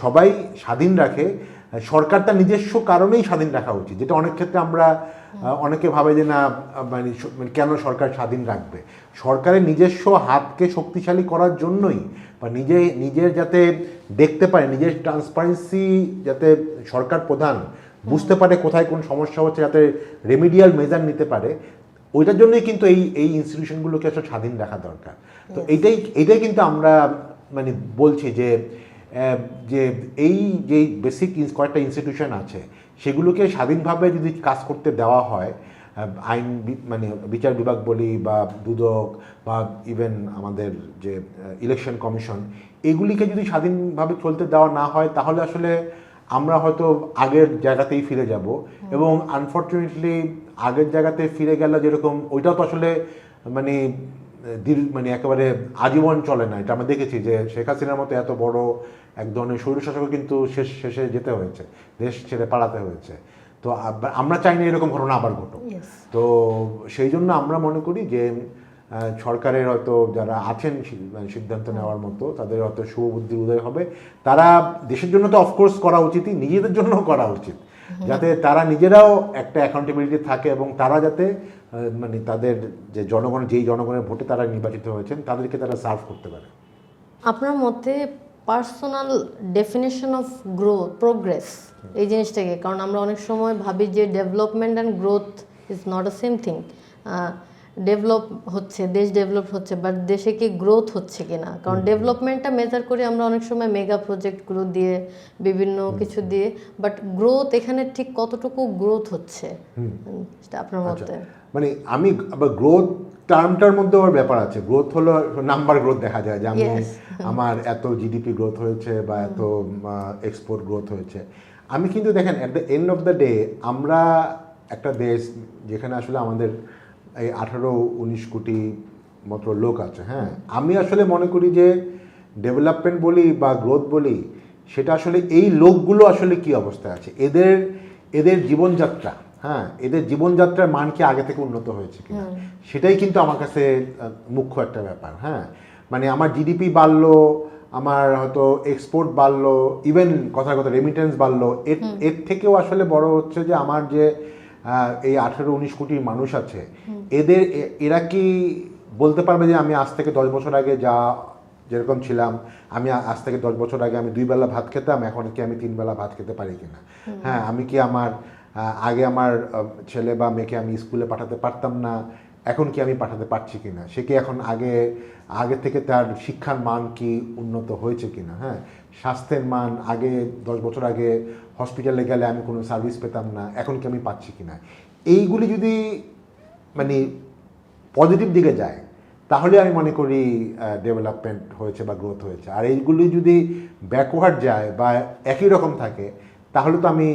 সবাই স্বাধীন রাখে। সরকার তার নিজস্ব কারণেই স্বাধীন রাখা উচিত, যেটা অনেক ক্ষেত্রে আমরা অনেকে ভাবে যে না, মানে কেন সরকার স্বাধীন রাখবে। সরকারের নিজস্ব হাতকে শক্তিশালী করার জন্যই, বা নিজের যাতে দেখতে পারে, নিজের ট্রান্সপারেন্সি যাতে সরকার প্রধান বুঝতে পারে কোথায় কোন সমস্যা হচ্ছে, যাতে রেমিডিয়াল মেজার নিতে পারে, ওইটার জন্যই কিন্তু এই ইনস্টিটিউশনগুলোকে আসলে স্বাধীন রাখা দরকার। তো এইটাই কিন্তু আমরা মানে বলছি যে এই যে বেসিক কয়েকটা ইনস্টিটিউশন আছে, সেগুলোকে স্বাধীনভাবে যদি কাজ করতে দেওয়া হয়, আইন মানে বিচার বিভাগ বলি, বা দুদক, বা ইভেন আমাদের যে ইলেকশন কমিশন, এগুলিকে যদি স্বাধীনভাবে চলতে দেওয়া না হয়, তাহলে আসলে আমরা হয়তো আগের জায়গাতেই ফিরে যাব। এবং আনফর্চুনেটলি আগের জায়গাতে ফিরে গেলে যেরকম, ওইটাও তো আসলে মানে মানে একেবারে আজীবন চলে না। এটা আমরা দেখেছি যে শেখ হাসিনার মতো এত বড় এক ধরনের স্বৈরশাসকও কিন্তু শেষে যেতে হয়েছে, দেশ ছেড়ে পালাতে হয়েছে। তো আমরা চাই না এরকম ঘটনা আবার ঘটুক। তো সেই জন্য আমরা মনে করি যে সরকারের হয়তো যারা আছেন সিদ্ধান্ত নেওয়ার মতো, তাদের হয়তো শুভবুদ্ধির উদয় হবে। তারা দেশের জন্য তো অফকোর্স করা উচিতই, নিজেদের জন্যও করা উচিত, যাতে তারা নিজেরাও একটা অ্যাকাউন্টেবিলিটি থাকে, এবং তারা যাতে মানে তাদের যে যেই জনগণের ভোটে তারা নির্বাচিত হয়েছেন, তাদেরকে তারা সার্ভ করতে পারে। আপনার মতে personal definition of growth, progress, এই জিনিসটাকে, কারণ আমরা অনেক সময় ভাবি যে development and growth is not a same thing. Develop হচ্ছে, দেশ ডেভেলপ হচ্ছে, বাট দেশে কি গ্রোথ হচ্ছে কিনা? কারণ ডেভেলপমেন্টটা মেজার করি আমরা অনেক সময় মেগা প্রজেক্টগুলো দিয়ে, বিভিন্ন কিছু দিয়ে, বাট গ্রোথ এখানে ঠিক কতটুকু গ্রোথ হচ্ছে সেটা আপনার মতে? মানে আমি আবার গ্রোথ টার্মটার মধ্যে আবার ব্যাপার আছে। গ্রোথ হলো নাম্বার গ্রোথ দেখা যায়, যে আমি আমার এত জিডিপি গ্রোথ হয়েছে বা এত এক্সপোর্ট গ্রোথ হয়েছে। আমি কিন্তু দেখেন, at the end of the day আমরা একটা দেশ যেখানে আসলে আমাদের এই 18-19 কোটি মতো লোক আছে, হ্যাঁ। আমি আসলে মনে করি যে ডেভেলপমেন্ট বলি বা গ্রোথ বলি, সেটা আসলে এই লোকগুলো আসলে কি অবস্থায় আছে, এদের জীবনযাত্রা, হ্যাঁ, এদের জীবনযাত্রার মান কি আগে থেকে উন্নত হয়েছে কিনা, সেটাই কিন্তু আমার কাছে মুখ্য একটা ব্যাপার। হ্যাঁ, মানে আমার জিডিপি বাড়লো, আমার হয়তো এক্সপোর্ট বাড়লো, ইভেন কথার কথা রেমিটেন্স বাড়লো, এর থেকেও আসলে বড় হচ্ছে যে আমার যে এই 18-19 কোটি মানুষ আছে, এরা কি বলতে পারবে যে আমি আজ থেকে 10 বছর আগে যেরকম ছিলাম, আমি আজ থেকে 10 বছর আগে আমি 2 বেলা ভাত খেতাম, এখন কি আমি 3 বেলা ভাত খেতে পারি কিনা? হ্যাঁ, আমি কি আগে আমার ছেলে বা মেয়েকে আমি স্কুলে পাঠাতে পারতাম না, এখন কি আমি পাঠাতে পারছি কিনা? সে কি এখন আগে থেকে তার শিক্ষার মান কি উন্নত হয়েছে কিনা? হ্যাঁ, স্বাস্থ্যের মান, আগে 10 বছর আগে হসপিটালে গেলে আমি কোনো সার্ভিস পেতাম না, এখন কি আমি পাচ্ছি কিনা? এইগুলি যদি মানে পজিটিভ দিকে যায়, তাহলে আমি মনে করি ডেভেলপমেন্ট হয়েছে বা গ্রোথ হয়েছে। আর এইগুলি যদি ব্যাকওয়ার্ড যায় বা একই রকম থাকে, তাহলে তো আমি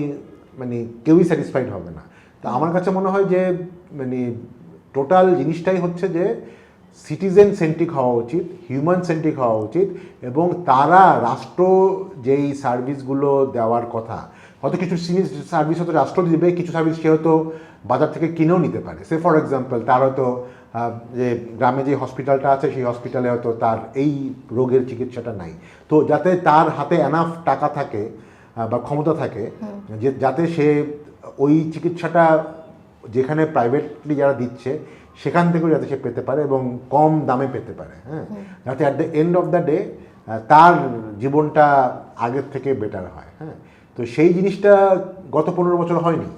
মানে কেউই স্যাটিসফাইড হবে না। তো আমার কাছে মনে হয় যে মানে টোটাল জিনিসটাই হচ্ছে যে সিটিজেন সেন্ট্রিক হওয়া উচিত, হিউম্যান সেন্ট্রিক হওয়া উচিত, এবং তারা রাষ্ট্র যেই সার্ভিসগুলো দেওয়ার কথা, হয়তো কিছু সার্ভিস হয়তো রাষ্ট্র দিবে, কিছু সার্ভিস সে হয়তো বাজার থেকে কিনেও নিতে পারে। সে ফর এক্সাম্পল, তার হয়তো যে গ্রামে যে হসপিটালটা আছে, সেই হসপিটালে হয়তো তার এই রোগের চিকিৎসাটা নাই, তো যাতে তার হাতে এনাফ টাকা থাকে বা ক্ষমতা থাকে, যে যাতে সে ওই চিকিৎসাটা যেখানে প্রাইভেটলি যারা দিচ্ছে সেখান থেকেও যাতে সে পেতে পারে এবং কম দামে পেতে পারে। হ্যাঁ, যাতে at the end of the day তার জীবনটা আগের থেকে বেটার হয়। হ্যাঁ, তো সেই জিনিসটা গত 15 বছর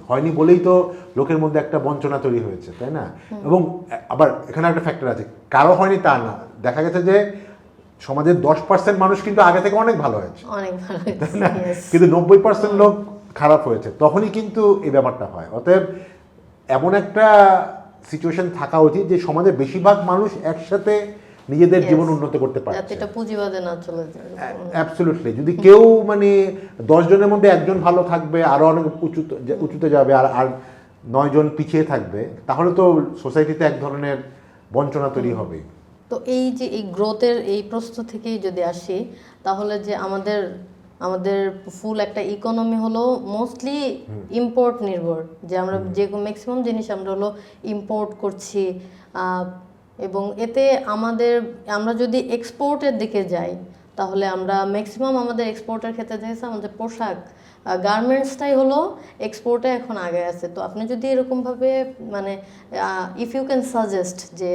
হয়নি বলেই তো লোকের মধ্যে একটা বঞ্চনা তৈরি হয়েছে, তাই না? এবং আবার এখানে একটা ফ্যাক্টর আছে, কারো হয়নি তা না, দেখা গেছে যে সমাজের 10% মানুষ কিন্তু আগে থেকে অনেক ভালো হয়েছে, তাই না? কিন্তু 90% লোক খারাপ হয়েছে, তখনই কিন্তু এই ব্যাপারটা হয়। অতএব এমন একটা সিচুয়েশন থাকা উচিত যে সমাজের বেশিরভাগ মানুষ একসাথে নিজেদের জীবন উন্নত করতে যাতে পারছে। এটা পুঁজিবাদে না চলে যায়। অ্যাবসলিউটলি। যদি কেউ মানে 10 জনের মধ্যে একজন ভালো থাকবে, আরো অনেক উঁচুতে যাবে, আর আর 9 জন পিছিয়ে থাকবে, তাহলে তো সোসাইটিতে এক ধরনের বঞ্চনা তৈরি হবে। তো এই যে এই গ্রোথের এই প্রশ্ন থেকেই যদি আসি, তাহলে যে আমাদের আমাদের ফুল একটা ইকোনমি হলো মোস্টলি ইম্পোর্ট নির্ভর, যে আমরা যে ম্যাক্সিমাম জিনিস আমরা হলো ইম্পোর্ট করছি, এবং এতে আমরা যদি এক্সপোর্টের দিকে যাই, তাহলে আমরা ম্যাক্সিমাম আমাদের এক্সপোর্টের ক্ষেত্রে দেখেছি আমাদের পোশাক গার্মেন্টসটাই হলো এক্সপোর্টে এখন আগে আছে। তো আপনি যদি এরকমভাবে মানে ইফ ইউ ক্যান সাজেস্ট যে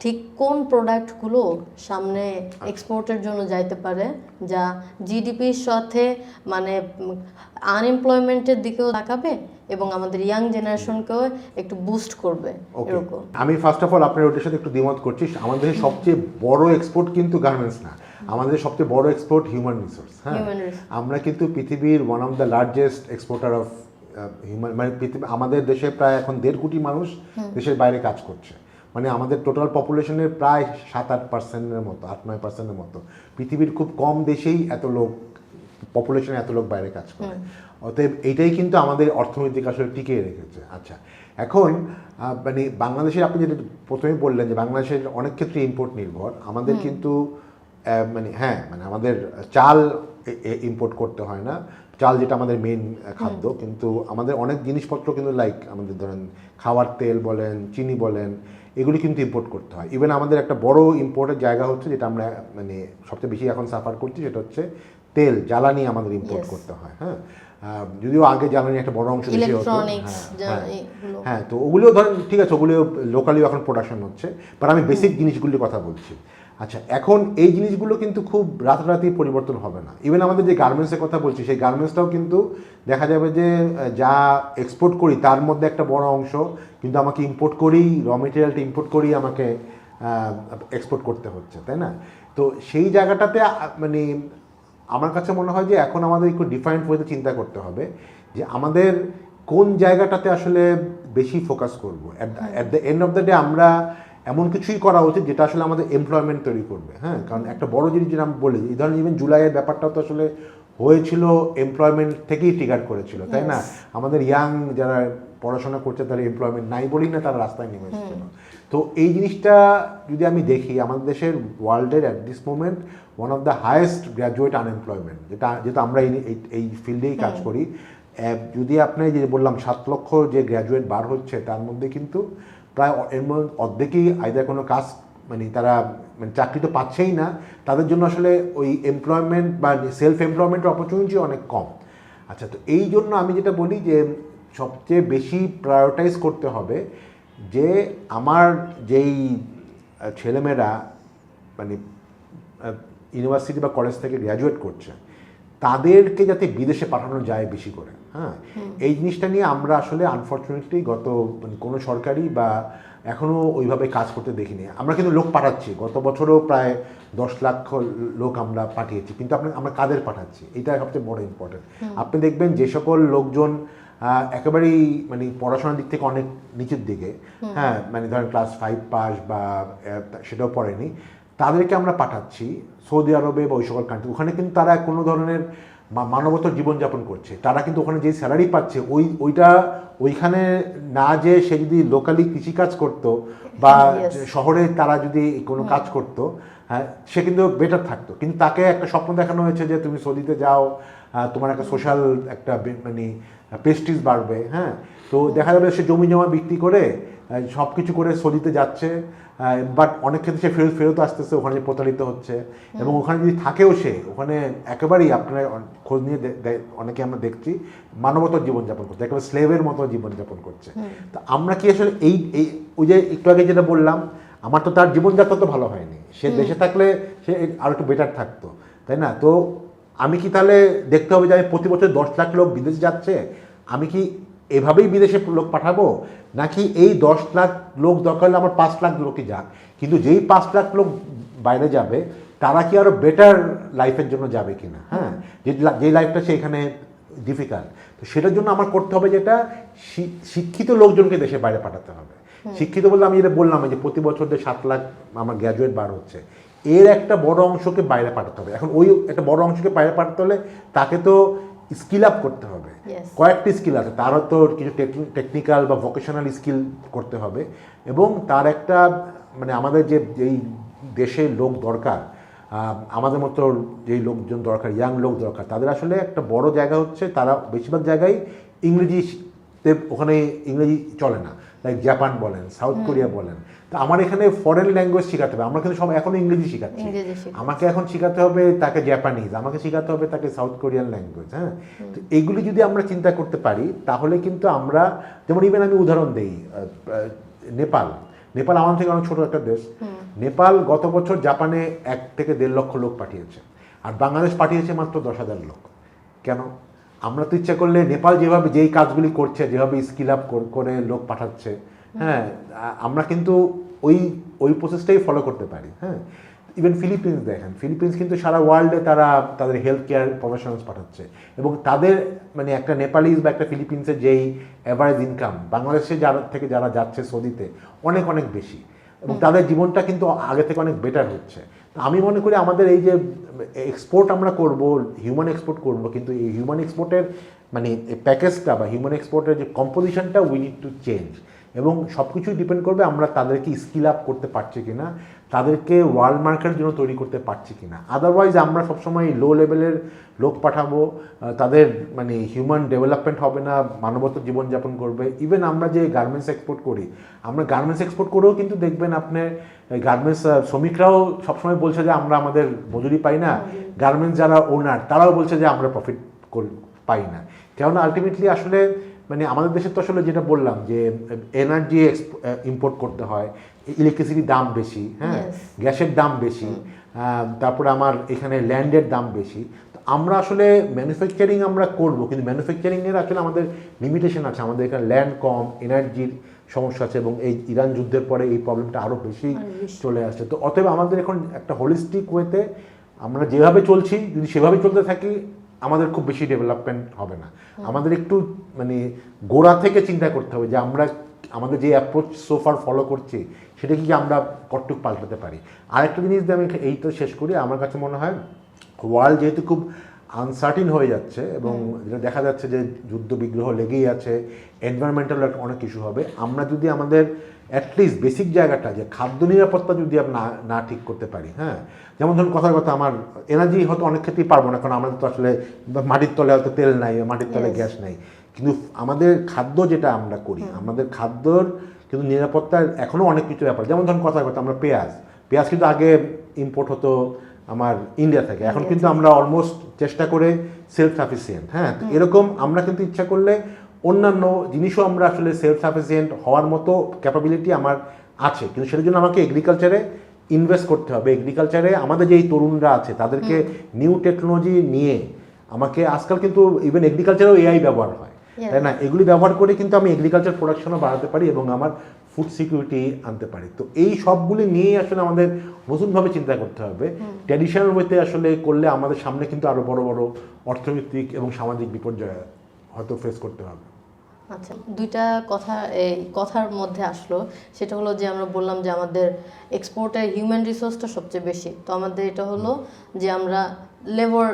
ঠিক কোন প্রোডাক্টগুলো সামনে এক্সপোর্টের জন্য যাইতে পারে, যা জিডিপির সাথে মানে আনএমপ্লয়মেন্টের দিকেও তাকাবে এবং আমাদের ইয়াং জেনারেশনকেও একটু বুস্ট করবে, এরকম। আমি ফার্স্ট অফ অল আপনার ওটার সাথে একটু দ্বিমত করছি। আমাদের সবচেয়ে বড় এক্সপোর্ট কিন্তু গার্মেন্টস না, আমাদের সবচেয়ে বড় এক্সপোর্ট হিউম্যান রিসোর্স। হ্যাঁ, আমরা কিন্তু পৃথিবীর one of the largest exporter of human, মানে আমাদের দেশে প্রায় এখন 1.5 কোটি মানুষ দেশের বাইরে কাজ করছে। মানে আমাদের টোটাল পপুলেশনের প্রায় 7-8% মতো, 8-9% মতো। পৃথিবীর খুব কম দেশেই এত লোক, পপুলেশনে এত লোক বাইরে কাজ করে। অতএব এইটাই কিন্তু আমাদের অর্থনৈতিক আসলে টিকিয়ে রেখেছে। আচ্ছা, এখন মানে বাংলাদেশের আপনি যেটা প্রথমেই বললেন যে বাংলাদেশের অনেক ক্ষেত্রে ইম্পোর্ট নির্ভর। আমাদের কিন্তু মানে হ্যাঁ, মানে আমাদের চাল ইম্পোর্ট করতে হয় না, চাল যেটা আমাদের মেন খাদ্য, কিন্তু আমাদের অনেক জিনিসপত্র কিন্তু লাইক আমাদের ধরেন খাওয়ার তেল বলেন, চিনি বলেন, এগুলি কিন্তু ইম্পোর্ট করতে হয়। ইভেন আমাদের একটা বড় ইম্পোর্টের জায়গা হচ্ছে, যেটা আমরা মানে সবচেয়ে বেশি এখন সাফার করছি, সেটা হচ্ছে তেল, জ্বালানি আমাদের ইম্পোর্ট করতে হয়। হ্যাঁ, যদিও আগে জ্বালানি একটা বড় অংশ বেশি হতো। হ্যাঁ, তো ওগুলিও ধরেন ঠিক আছে, ওগুলিও লোকালিও এখন প্রোডাকশন হচ্ছে, বাট আমি বেসিক জিনিসগুলির কথা বলছি। আচ্ছা, এখন এই জিনিসগুলো কিন্তু খুব রাতারাতি পরিবর্তন হবে না। ইভেন আমাদের যে গার্মেন্টসের কথা বলছি, সেই গার্মেন্টসটাও কিন্তু দেখা যাবে যে যা এক্সপোর্ট করি তার মধ্যে একটা বড় অংশ কিন্তু আমাকে ইম্পোর্ট করেই, র মেটেরিয়ালটা ইম্পোর্ট করেই আমাকে এক্সপোর্ট করতে হচ্ছে, তাই না? তো সেই জায়গাটাতে মানে আমার কাছে মনে হয় যে এখন আমাদের একটু ডিফাইন্ড ওয়েতে চিন্তা করতে হবে যে আমাদের কোন জায়গাটাতে আসলে বেশি ফোকাস করবো। At the end of the day আমরা এমন কিছুই করা উচিত যেটা আসলে আমাদের এমপ্লয়মেন্ট তৈরি করবে। হ্যাঁ, কারণ একটা বড় জিনিস যেটা আমি বলি, এই ধরনের ইভেন জুলাইয়ের ব্যাপারটাও তো আসলে হয়েছিল এমপ্লয়মেন্ট থেকেই ট্রিগার করেছিল, তাই না? আমাদের ইয়াং যারা পড়াশোনা করছে তারা এমপ্লয়মেন্ট নাই বলেই না তারা রাস্তায় নেমে এসেছিল। তো এই জিনিসটা যদি আমি দেখি, আমাদের দেশের ওয়ার্ল্ডের at this moment one of the highest graduate unemployment, যেটা আমরা এই ফিল্ডেই কাজ করি। যদি আপনি যে বললাম 7 লক্ষ যে গ্র্যাজুয়েট বার হচ্ছে, তার মধ্যে কিন্তু প্রায় এর মধ্যে অর্ধেকই আইদার কোনো কাজ মানে তারা মানে চাকরি তো পাচ্ছেই না, তাদের জন্য আসলে ওই এমপ্লয়মেন্ট বা সেলফ এমপ্লয়মেন্টের অপরচুনিটি অনেক কম। আচ্ছা, তো এই জন্য আমি যেটা বলি যে সবচেয়ে বেশি প্রায়োরিটাইজ করতে হবে যে আমার যেই ছেলেমেয়েরা মানে ইউনিভার্সিটি বা কলেজ থেকে গ্র্যাজুয়েট করছে, তাদেরকে যাতে বিদেশে পাঠানো যায় বেশি করে। হ্যাঁ, এই জিনিসটা নিয়ে আমরা আসলে আনফর্চুনেটলি গত মানে কোনো সরকারি বা এখনও ওইভাবে কাজ করতে দেখিনি। আমরা কিন্তু লোক পাঠাচ্ছি, গত বছরও প্রায় 10 লাখ লোক আমরা পাঠিয়েছি, কিন্তু আমরা কাদের পাঠাচ্ছি, এটা সবচেয়ে বড় ইম্পর্টেন্ট। আপনি দেখবেন যে সকল লোকজন একেবারেই মানে পড়াশোনার দিক থেকে অনেক নিচের দিকে, হ্যাঁ মানে ধরেন ক্লাস 5 পাস বা সেটাও পড়েনি, তাদেরকে আমরা পাঠাচ্ছি সৌদি আরবে বা ওই সকল কান্ট্রি। ওখানে কিন্তু তারা কোনো ধরনের মানবতার জীবনযাপন করছে। তারা কিন্তু ওখানে যে স্যালারি পাচ্ছে ওইটা ওইখানে না, যে সে যদি লোকালি কৃষিকাজ করতো বা শহরে তারা যদি কোনো কাজ করতো, হ্যাঁ, সে কিন্তু বেটার থাকতো। কিন্তু তাকে একটা স্বপ্ন দেখানো হয়েছে যে তুমি সৌদিতে যাও, তোমার একটা সোশ্যাল একটা মানে প্রেস্টিজ বাড়বে। হ্যাঁ, তো দেখা যাবে সে জমি জমা বিক্রি করে সব কিছু করে সৌদিতে যাচ্ছে, বাট অনেক ক্ষেত্রে সে ফেরত আসতেছে, ওখানে প্রতারিত হচ্ছে, এবং ওখানে যদি থাকেও সে ওখানে একেবারেই আপনার খোঁজ নিয়ে অনেকে আমরা দেখছি মানবতার জীবনযাপন করছে, একেবারে স্লেভের মতো জীবনযাপন করছে। তো আমরা কি আসলে এই ওই যে একটু আগে যেটা বললাম, আমার তো তার জীবনযাত্রা তো ভালো হয়নি, সে দেশে থাকলে সে আরও একটু বেটার থাকতো, তাই না? তো আমি কি তাহলে দেখতে হবে যে আমি প্রতি বছর 10 লাখ লোক বিদেশে যাচ্ছে, আমি কি এভাবেই বিদেশে লোক পাঠাবো, নাকি এই 10 লাখ লোক দরকার হলে আমার 5 লাখ লোকই যাক, কিন্তু যেই 5 লাখ লোক বাইরে যাবে তারা কি আরও বেটার লাইফের জন্য যাবে কিনা? হ্যাঁ, যে লাইফটা সে এখানে ডিফিকাল্ট। তো সেটার জন্য আমার করতে হবে যেটা শিক্ষিত লোকজনকে দেশের বাইরে পাঠাতে হবে। শিক্ষিত বলতে আমি যেটা বললাম যে প্রতি বছর যে 7 লাখ আমার গ্র্যাজুয়েট বার হচ্ছে, এর একটা বড় অংশকে বাইরে পাঠাতে হবে। এখন ওই একটা বড় অংশকে বাইরে পাঠাতে হলে তাকে তো স্কিল আপ করতে হবে। কয়েকটি স্কিল আছে, তারও তো কিছু টেকনিক্যাল বা ভোকেশনাল স্কিল করতে হবে, এবং তার একটা মানে আমাদের যেই দেশে লোক দরকার, আমাদের মতো যেই লোকজন দরকার, ইয়াং লোক দরকার, তাদের আসলে একটা বড় জায়গা হচ্ছে তারা বেশিরভাগ জায়গায় ইংরেজিতে, ওখানে ইংরেজি চলে না, লাইক জাপান বলেন, সাউথ কোরিয়া বলেন। তো আমার এখানে ফরেন ল্যাঙ্গুয়েজ শেখাতে হবে, আমরা কিন্তু সব এখনো ইংরেজি শেখাচ্ছি। আমাকে এখন শেখাতে হবে তাকে জাপানিজ, আমাকে শেখাতে হবে তাকে সাউথ কোরিয়ান ল্যাঙ্গুয়েজ। হ্যাঁ, তো এগুলি যদি আমরা চিন্তা করতে পারি তাহলে কিন্তু আমরা, যেমন ইভেন আমি উদাহরণ দিই, নেপাল আমার থেকে অনেক ছোট একটা দেশ। নেপাল গত বছর জাপানে 1 থেকে 1.5 লক্ষ লোক পাঠিয়েছে, আর বাংলাদেশ পাঠিয়েছে মাত্র 10,000 লোক। কেন? আমরা তো ইচ্ছা করলে নেপাল যেভাবে যেই কাজগুলি করছে, যেভাবে স্কিল আপ করে লোক পাঠাচ্ছে, হ্যাঁ, আমরা কিন্তু ওই প্রসেসটাই ফলো করতে পারি। হ্যাঁ, ইভেন ফিলিপিন্স দেখেন, ফিলিপিন্স কিন্তু সারা ওয়ার্ল্ডে তারা তাদের হেলথ কেয়ার প্রফেশনালস পাঠাচ্ছে, এবং তাদের মানে একটা নেপালিজ বা একটা ফিলিপিন্সের যেই অ্যাভারেজ ইনকাম বাংলাদেশে যারা যাচ্ছে সৌদিতে অনেক অনেক বেশি, এবং তাদের জীবনটা কিন্তু আগে থেকে অনেক বেটার হচ্ছে। তো আমি মনে করি আমাদের এই যে এক্সপোর্ট আমরা করব, হিউম্যান এক্সপোর্ট করব, কিন্তু এই হিউম্যান এক্সপোর্টের মানে প্যাকেজটা বা হিউম্যান এক্সপোর্টের যে কম্পোজিশনটা উই নিড টু চেঞ্জ, এবং সব কিছুই ডিপেন্ড করবে আমরা তাদেরকে স্কিল আপ করতে পারছি কিনা, তাদেরকে ওয়ার্ল্ড মার্কেটের জন্য তৈরি করতে পারছি কিনা। আদারওয়াইজ আমরা সবসময় লো লেভেলের লোক পাঠাবো, তাদের মানে হিউম্যান ডেভেলপমেন্ট হবে না, মানবতার জীবনযাপন করবে। ইভেন আমরা যে গার্মেন্টস এক্সপোর্ট করি, আমরা গার্মেন্টস এক্সপোর্ট করেও কিন্তু দেখবেন আপনার গার্মেন্টস শ্রমিকরাও সবসময় বলছে যে আমরা আমাদের মজুরি পাই না, গার্মেন্টস যারা ওনার তারাও বলছে যে আমরা প্রফিট পাই না। কেননা আলটিমেটলি আসলে মানে আমাদের দেশে তো আসলে যেটা বললাম যে এনার্জি ইম্পোর্ট করতে হয়, ইলেকট্রিসিটির দাম বেশি, হ্যাঁ, গ্যাসের দাম বেশি, তারপরে আমার এখানে ল্যান্ডের দাম বেশি। তো আমরা আসলে ম্যানুফ্যাকচারিং আমরা করব, কিন্তু ম্যানুফ্যাকচারিংয়ের আসলে আমাদের লিমিটেশন আছে। আমাদের এখানে ল্যান্ড কম, এনার্জির সমস্যা আছে, এবং এই ইরান যুদ্ধের পরে এই প্রবলেমটা আরও বেশি চলে আসছে। তো অতএব আমাদের এখন একটা হোলিস্টিক ওয়েতে আমরা যেভাবে চলছি, যদি সেভাবে চলতে থাকি আমাদের খুব বেশি ডেভেলপমেন্ট হবে না। আমাদের একটু মানে গোড়া থেকে চিন্তা করতে হবে যে আমরা আমাদের যে অ্যাপ্রোচ সোফার ফলো করছি সেটা কি আমরা কতটুকু পাল্টাতে পারি। আরেকটা জিনিস দিয়ে আমি এইটা শেষ করি, আমার কাছে মনে হয় ওয়ার্ল্ড যেহেতু খুব আনসার্টিন হয়ে যাচ্ছে, এবং যেটা দেখা যাচ্ছে যে যুদ্ধ বিগ্রহ লেগেই আছে, এনভায়রনমেন্টাল অনেক ইস্যু হবে, আমরা যদি আমাদের অ্যাটলিস্ট বেসিক জায়গাটা যে খাদ্য নিরাপত্তা যদি আমরা না ঠিক করতে পারি, হ্যাঁ, যেমন ধরুন কথার কথা আমার এনার্জি হয়তো অনেক ক্ষেত্রেই পারবো না, কারণ আমাদের তো আসলে মাটির তলে হয়তো তেল নাই, মাটির তলে গ্যাস নাই, কিন্তু আমাদের খাদ্য যেটা আমরা করি, আমাদের খাদ্যর কিন্তু নিরাপত্তার এখনও অনেক কিছু ব্যাপার। যেমন ধরুন কথার কথা আমরা পেঁয়াজ কিন্তু আগে ইম্পোর্ট হতো আমার ইন্ডিয়া থেকে, এখন কিন্তু আমরা অলমোস্ট চেষ্টা করে সেলফ সাফিসিয়েন্ট। হ্যাঁ, তো এরকম আমরা কিন্তু ইচ্ছা করলে অন্যান্য জিনিসও আমরা আসলে সেলফ সাফিসিয়েন্ট হওয়ার মতো ক্যাপাবিলিটি আমার আছে, কিন্তু সেটার জন্য আমাকে এগ্রিকালচারে ইনভেস্ট করতে হবে। এগ্রিকালচারে আমাদের যেই তরুণরা আছে তাদেরকে নিউ টেকনোলজি নিয়ে আমাকে, আজকাল কিন্তু ইভেন এগ্রিকালচারেও এআই ব্যবহার হয়, তাই না, এগুলি ব্যবহার করে কিন্তু আমি এগ্রিকালচার প্রোডাকশনও বাড়াতে পারি এবং আমার ফুড সিকিউরিটি আনতে পারি। তো এই সবগুলি নিয়েই আসলে আমাদের নতুনভাবে চিন্তা করতে হবে। ট্র্যাডিশনাল ওয়েতে আসলে করলে আমাদের সামনে কিন্তু আরও বড় বড় অর্থনৈতিক এবং সামাজিক বিপর্যয় হয়তো ফেস করতে হবে। আচ্ছা, দুইটা কথা এই কথার মধ্যে আসলো, সেটা হলো যে আমরা বললাম যে আমাদের এক্সপোর্টের হিউম্যান রিসোর্সটা সবচেয়ে বেশি, তো আমাদের এটা হলো যে আমরা লেবার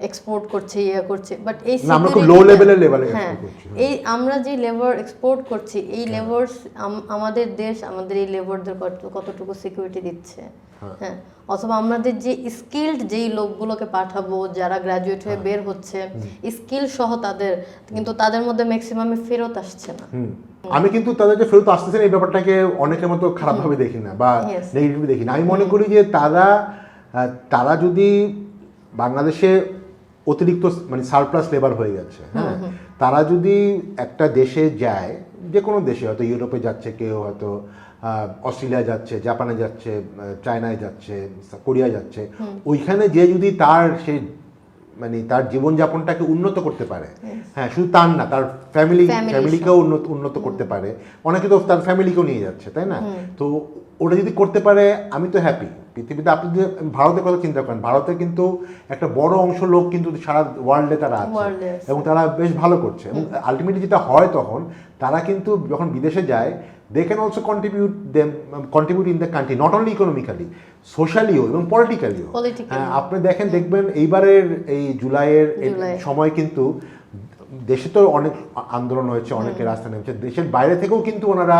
এক্সপোর্ট করছি, করছি, বাট এই আমরা খুব লো লেভেলের হ্যাঁ, এই আমরা যে লেবার এক্সপোর্ট করছি, এই লেবার আমাদের দেশ আমাদের এই লেবারদের কতটুকু সিকিউরিটি দিচ্ছে, হ্যাঁ, অথবা আমাদের যে স্কিলড যেই লোকগুলোকে পাঠাবো যারা গ্রাজুয়েট হয়ে বের হচ্ছে স্কিল সহ তাদের, কিন্তু তাদের মধ্যে ম্যাক্সিমামে ফেরত আসছে না। আমি কিন্তু তাদের যে ফেরত আসতেছেন এই ব্যাপারটাকে অনেকের মতো খারাপভাবে দেখি না বা নেগেটিভলি দেখি না। আমি মনে করি যে তারা যদি বাংলাদেশে অতিরিক্ত মানে সারপ্লাস লেবার হয়ে গেছে, হ্যাঁ, তারা যদি একটা দেশে যায়, যে কোনো দেশে, হয়তো ইউরোপে যাচ্ছে কেউ, হয়তো অস্ট্রেলিয়া যাচ্ছে, জাপানে যাচ্ছে, চায়নায় যাচ্ছে, কোরিয়া যাচ্ছে, ওইখানে যে যদি তার সেই মানে তার জীবনযাপনটাকে উন্নত করতে পারে। হ্যাঁ, শুধু তার না, তার ফ্যামিলিকেও উন্নত করতে পারে। অনেকে তো তার ফ্যামিলিকেও নিয়ে যাচ্ছে, তাই না? তো ওটা যদি করতে পারে আমি তো হ্যাপি। পৃথিবীতে আপনি যদি ভারতের কথা চিন্তা করেন, ভারতে কিন্তু একটা বড় অংশ লোক কিন্তু সারা ওয়ার্ল্ডে তারা আছে এবং তারা বেশ ভালো করছে। এবং আলটিমেটলি যেটা হয় তখন তারা কিন্তু যখন বিদেশে যায়, they can also contribute in the country, not only economically, সোশ্যালিও এবং পলিটিক্যালিও। হ্যাঁ, আপনি দেখবেন এইবারের এই জুলাইয়ের সময় কিন্তু দেশে তো অনেক আন্দোলন হয়েছে, অনেকে রাস্তা নেমেছে, দেশের বাইরে থেকেও কিন্তু ওনারা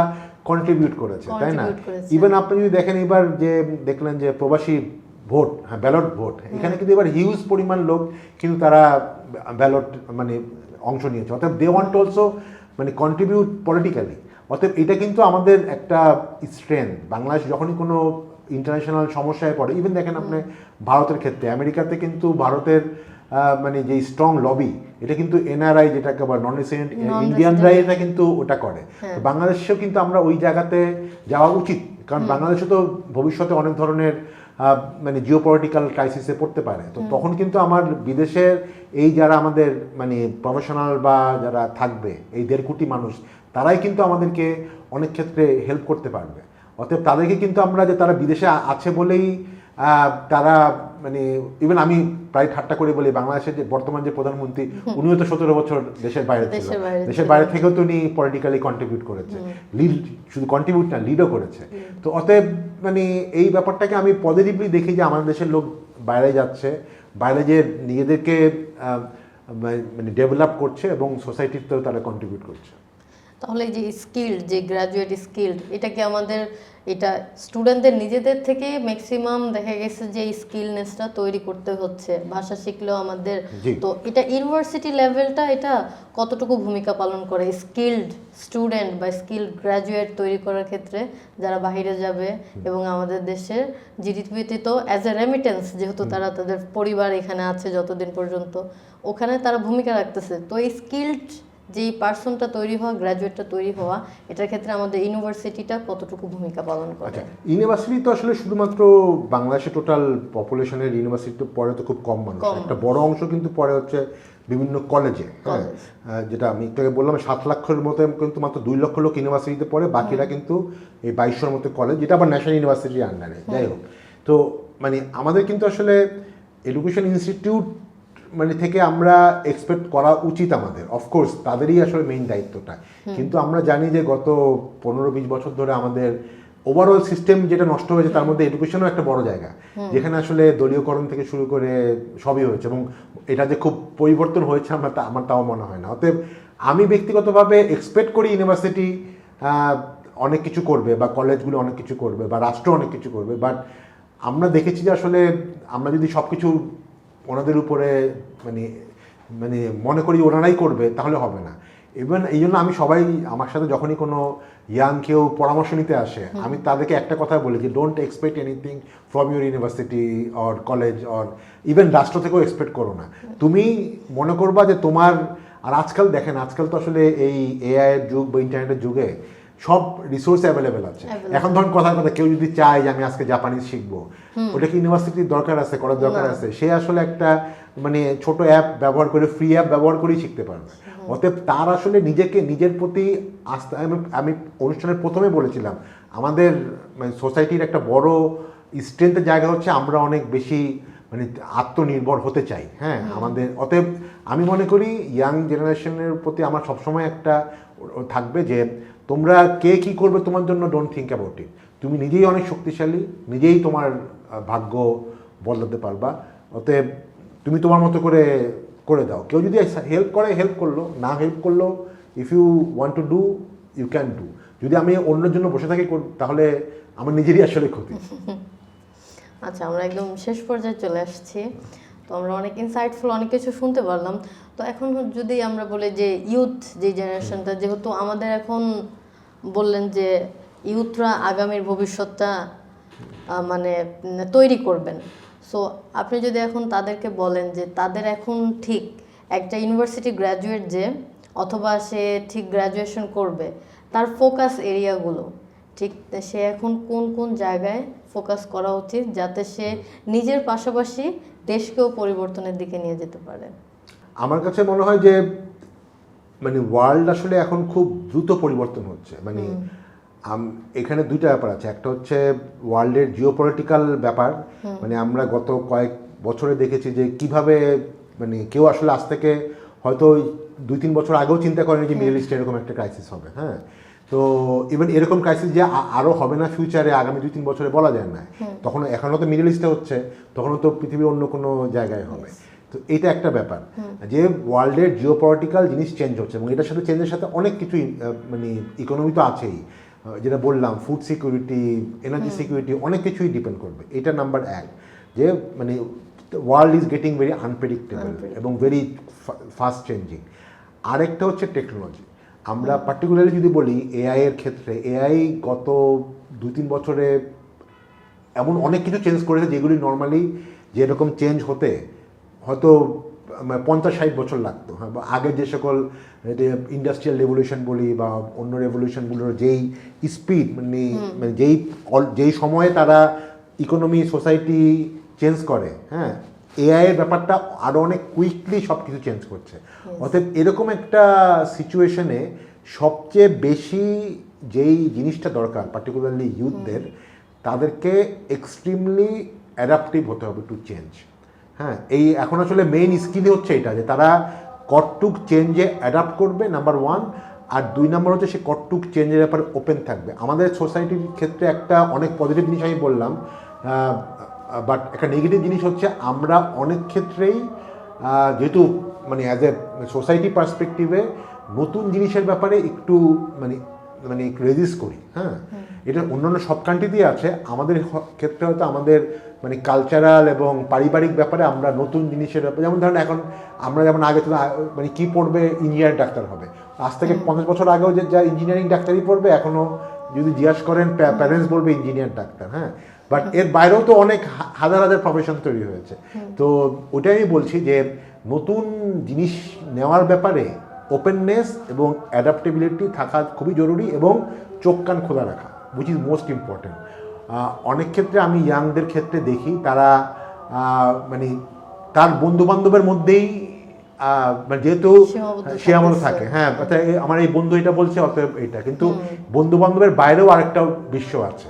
কন্ট্রিবিউট করেছে, তাই না? ইভেন আপনি যদি দেখেন এবার যে দেখলেন যে প্রবাসী ভোট, হ্যাঁ ব্যালট ভোট, এখানে কিন্তু এবার হিউজ পরিমাণ লোক কিন্তু তারা ব্যালট মানে অংশ নিয়েছে। অর্থাৎ দে ওয়ান্ট অলসো মানে কন্ট্রিবিউট পলিটিক্যালি। অতএব এটা কিন্তু আমাদের একটা স্ট্রেংথ। বাংলাদেশ যখনই কোনো ইন্টারন্যাশনাল সমস্যায় পড়ে, ইভেন দেখেন আপনি ভারতের ক্ষেত্রে, আমেরিকাতে কিন্তু ভারতের মানে যে স্ট্রং লবি, এটা কিন্তু এনআরআই যেটাকে আবার নন রেসিডেন্ট ইন্ডিয়ানরাই এটা কিন্তু ওটা করে। বাংলাদেশেও কিন্তু আমরা ওই জায়গাতে যাওয়া উচিত, কারণ বাংলাদেশে তো ভবিষ্যতে অনেক ধরনের মানে জিওপলিটিক্যাল ক্রাইসিসে পড়তে পারে। তো তখন কিন্তু আমার বিদেশের এই যারা আমাদের মানে প্রফেশনাল বা যারা থাকবে, এই 1.5 কোটি মানুষ, তারাই কিন্তু আমাদেরকে অনেক ক্ষেত্রে হেল্প করতে পারবে। অতএব তাদেরকে কিন্তু আমরা যে তারা বিদেশে আছে বলেই তারা মানে ইভেন আমি প্রায় ঠাট্টা করে বলি, বাংলাদেশের যে বর্তমান যে প্রধানমন্ত্রী, উনিও তো 17 বছর দেশের বাইরে ছিল, দেশের বাইরে থেকেও তো উনি পলিটিক্যালি কন্ট্রিবিউট করেছে, লিড শুধু কন্ট্রিবিউট না, লিডও করেছে। তো অতএব মানে এই ব্যাপারটাকে আমি পজিটিভলি দেখি যে আমাদের দেশের লোক বাইরে যাচ্ছে, বাইরে যে নিজেদেরকে মানে ডেভেলপ করছে এবং সোসাইটিতেও তারা কন্ট্রিবিউট করছে। তাহলে যে স্কিল্ড, যে গ্র্যাজুয়েট স্কিল্ড, এটা কি আমাদের এটা স্টুডেন্টদের নিজেদের থেকে ম্যাক্সিমাম দেখা গেছে যে স্কিলনেসটা তৈরি করতে হচ্ছে, ভাষা শিখলেও আমাদের। তো এটা ইউনিভার্সিটি লেভেলটা এটা কতটুকু ভূমিকা পালন করে স্কিল্ড স্টুডেন্ট বা স্কিল্ড গ্র্যাজুয়েট তৈরি করার ক্ষেত্রে, যারা বাইরে যাবে এবং আমাদের দেশের জিডিপিতে তো অ্যাজ এ রেমিটেন্স, যেহেতু তারা তাদের পরিবার এখানে আছে যতদিন পর্যন্ত, ওখানে তারা ভূমিকা রাখতেছে। তো এই স্কিল্ড যেই পার্সনটা তৈরি হওয়া, গ্র্যাজুয়েটটা তৈরি হওয়া, এটার ক্ষেত্রে আমাদের ইউনিভার্সিটিটা কতটুকু ভূমিকা পালন করে? আচ্ছা, ইউনিভার্সিটি তো আসলে শুধুমাত্র বাংলাদেশের টোটাল পপুলেশনের ইউনিভার্সিটি তো পড়ে তো খুব কম মানুষ, একটা বড় অংশ কিন্তু পড়ে হচ্ছে বিভিন্ন কলেজে। হ্যাঁ, যেটা আমি একটু বললাম 7 লাখের মতো কিন্তু মাত্র 2 লক্ষ লোক ইউনিভার্সিটিতে পড়ে, বাকিরা কিন্তু এই 2200-র মতো কলেজ, যেটা আবার ন্যাশনাল ইউনিভার্সিটির আন্ডারে। যাই হোক, তো মানে আমাদের কিন্তু আসলে এডুকেশন ইনস্টিটিউট মানে থেকে আমরা এক্সপেক্ট করা উচিত আমাদের, অফকোর্স তাদেরই আসলে মেইন দায়িত্বটা। কিন্তু আমরা জানি যে গত 15-20 বছর ধরে আমাদের ওভারঅল সিস্টেম যেটা নষ্ট হয়েছে, তার মধ্যে এডুকেশনও একটা বড় জায়গা, যেখানে আসলে দলীয়করণ থেকে শুরু করে সবই হয়েছে, এবং এটা যে খুব পরিবর্তন হয়েছে আমার তাও মনে হয় না। অতএব আমি ব্যক্তিগতভাবে এক্সপেক্ট করি ইউনিভার্সিটি অনেক কিছু করবে, বা কলেজগুলো অনেক কিছু করবে, বা রাষ্ট্র অনেক কিছু করবে, বাট আমরা দেখেছি যে আসলে আমরা যদি সব কিছু ওনাদের উপরে মানে মানে মনে করি ওনারাই করবে, তাহলে হবে না। ইভেন এই জন্য আমি সবাই আমার সাথে যখনই কোনো ইয়াং কেউ পরামর্শ নিতে আসে, আমি তাদেরকে একটা কথা বলি যে don't expect anything from your university or college or even রাষ্ট্র থেকেও এক্সপেক্ট করো না। তুমি মনে করবা যে তোমার, আর আজকাল দেখেন, আজকাল তো আসলে এই এআইয়ের যুগ বা ইন্টারনেটের যুগে সব রিসোর্স অ্যাভেলেবেল আছে। এখন ধরুন কথার কথা, কেউ যদি চায় যে আমি আজকে জাপানিজ শিখবো, ওটা কি ইউনিভার্সিটির দরকার আছে, করার দরকার আছে? সে আসলে একটা মানে ছোট অ্যাপ ব্যবহার করে, ফ্রি অ্যাপ ব্যবহার করেই শিখতে পারবে। অতএব তার আসলে নিজেকে নিজের প্রতি আস্থা, আমি অনুষ্ঠানের প্রথমে বলেছিলাম, আমাদের মানে সোসাইটির একটা বড় স্ট্রেংথের জায়গা হচ্ছে আমরা অনেক বেশি মানে আত্মনির্ভর হতে চাই। হ্যাঁ, আমাদের অতএব আমি মনে করি ইয়াং জেনারেশনের প্রতি আমার সবসময় একটা থাকবে যে তোমরা কে কী করবে তোমার জন্য, ডোন্ট থিঙ্ক অ্যাবাউট ইট। তুমি নিজেই অনেক শক্তিশালী, নিজেই তোমার ভাগ্য বদলাতে পারবা। অতএব তুমি তোমার মতো করে করে দাও। কেউ যদি হেল্প করে, হেল্প করলো, না হেল্প করলো, if you want to do you can do. যদি আমি অন্যের জন্য বসে থাকি, তাহলে আমার নিজেরই আসলে ক্ষতি। আচ্ছা, আমরা একদম শেষ পর্যায়ে চলে আসছি। তো আমরা অনেক ইনসাইটফুল অনেক কিছু শুনতে পারলাম। তো এখন যদি আমরা বলি যে ইউথ যে জেনারেশনটা, যেহেতু আমাদের এখন বললেন যে ইউথরা আগামীর ভবিষ্যৎটা মানে তৈরি করবেন, সো আপনি যদি এখন তাদেরকে বলেন যে তাদের এখন ঠিক একটা ইউনিভার্সিটি গ্র্যাজুয়েট যে, অথবা সে ঠিক গ্র্যাজুয়েশন করবে, তার ফোকাস এরিয়াগুলো ঠিক সে এখন কোন কোন জায়গায় ফোকাস করা উচিত যাতে সে নিজের পাশাপাশি দেশকেও পরিবর্তনের দিকে নিয়ে যেতে পারে? আমার কাছে মনে হয় যে মানে ওয়ার্ল্ড আসলে এখন খুব দ্রুত পরিবর্তন হচ্ছে, মানে এখানে দুইটা ব্যাপার আছে। একটা হচ্ছে ওয়ার্ল্ডের জিওপলিটিক্যাল ব্যাপার, মানে আমরা গত কয়েক বছরে দেখেছি যে কিভাবে মানে কেউ আসলে আজ থেকে হয়তো 2-3 বছর আগেও চিন্তা করেনি যে মিডল ইস্টে এরকম একটা ক্রাইসিস হবে। হ্যাঁ, তো ইভেন এরকম ক্রাইসিস যে আরও হবে না ফিউচারে, আগামী 2-3 বছরে বলা যায় না। তখন এখনও তো মিডল ইস্টে হচ্ছে, তখনও তো পৃথিবীর অন্য কোনো জায়গায় হবে। তো এটা একটা ব্যাপার যে ওয়ার্ল্ডের জিওপলিটিক্যাল জিনিস চেঞ্জ হচ্ছে, এবং এটার সাথে চেঞ্জের সাথে অনেক কিছুই মানে ইকোনমি তো আছেই, যেটা বললাম ফুড সিকিউরিটি, এনার্জি সিকিউরিটি, অনেক কিছুই ডিপেন্ড করবে। এটা নাম্বার 1, যে মানে world is getting very unpredictable এবং ভেরি ফাস্ট চেঞ্জিং। আরেকটা হচ্ছে টেকনোলজি। আমরা পার্টিকুলারলি যদি বলি এআই এর ক্ষেত্রে, এআই গত 2-3 বছরে এমন অনেক কিছু চেঞ্জ করেছে যেগুলি নর্মালি যেরকম চেঞ্জ হতে হয়তো 50-60 বছর লাগতো। হ্যাঁ, বা আগের যে সকল ইন্ডাস্ট্রিয়াল রেভলিউশন বলি বা অন্য রেভলিউশনগুলোর যেই স্পিড, মানে যেই সময়ে তারা ইকোনমি সোসাইটি চেঞ্জ করে, হ্যাঁ, এআই এর ব্যাপারটা আরও অনেক কুইকলি সব কিছু চেঞ্জ করছে। অতএব এরকম একটা সিচুয়েশনে সবচেয়ে বেশি যেই জিনিসটা দরকার পার্টিকুলারলি ইউথদের, তাদেরকে এক্সট্রিমলি অ্যাডাপটিভ হতে হবে টু চেঞ্জ। হ্যাঁ, এই এখন আসলে মেইন স্কিলই হচ্ছে এটা, যে তারা কতটুক চেঞ্জে অ্যাডাপ্ট করবে নাম্বার 1, আর 2 নম্বর হচ্ছে সে কতটুক চেঞ্জের ব্যাপারে ওপেন থাকবে। আমাদের সোসাইটির ক্ষেত্রে একটা অনেক পজিটিভ জিনিস আমি বললাম, বাট একটা নেগেটিভ জিনিস হচ্ছে আমরা অনেক ক্ষেত্রেই যেহেতু মানে অ্যাজ এ সোসাইটি পার্সপেক্টিভে নতুন জিনিসের ব্যাপারে একটু মানে মানে একটু রেজিস্ট করি। হ্যাঁ, এটা অন্যান্য সব কান্ট্রিতেই আছে, আমাদের ক্ষেত্রে হয়তো আমাদের মানে কালচারাল এবং পারিবারিক ব্যাপারে আমরা নতুন জিনিসের ব্যাপারে, যেমন ধরেন এখন আমরা যেমন আগে তো মানে কী পড়বে, ইঞ্জিনিয়ার ডাক্তার হবে। আজ থেকে 50 বছর আগেও যে যা ইঞ্জিনিয়ারিং ডাক্তারই পড়বে, এখনও যদি জিজ্ঞাসা করেন প্যারেন্টস বলবে ইঞ্জিনিয়ার ডাক্তার। হ্যাঁ, বাট এর বাইরেও তো অনেক হাজার হাজার প্রফেশন তৈরি হয়েছে। তো ওটাই আমি বলছি যে নতুন জিনিস নেওয়ার ব্যাপারে ওপেননেস এবং অ্যাডাপ্টেবিলিটি থাকা খুবই জরুরি, এবং চোখ কান খোলা রাখা, উইচ ইজ মোস্ট ইম্পর্টেন্ট। অনেক ক্ষেত্রে আমি ইয়াংদের ক্ষেত্রে দেখি তারা মানে তার বন্ধুবান্ধবের মধ্যেই মানে যেহেতু সীমাবদ্ধ থাকে। হ্যাঁ, আমার এই বন্ধু এটা বলছে অতএব এটা, কিন্তু বন্ধু বান্ধবের বাইরেও আরেকটা বিশ্ব আছে,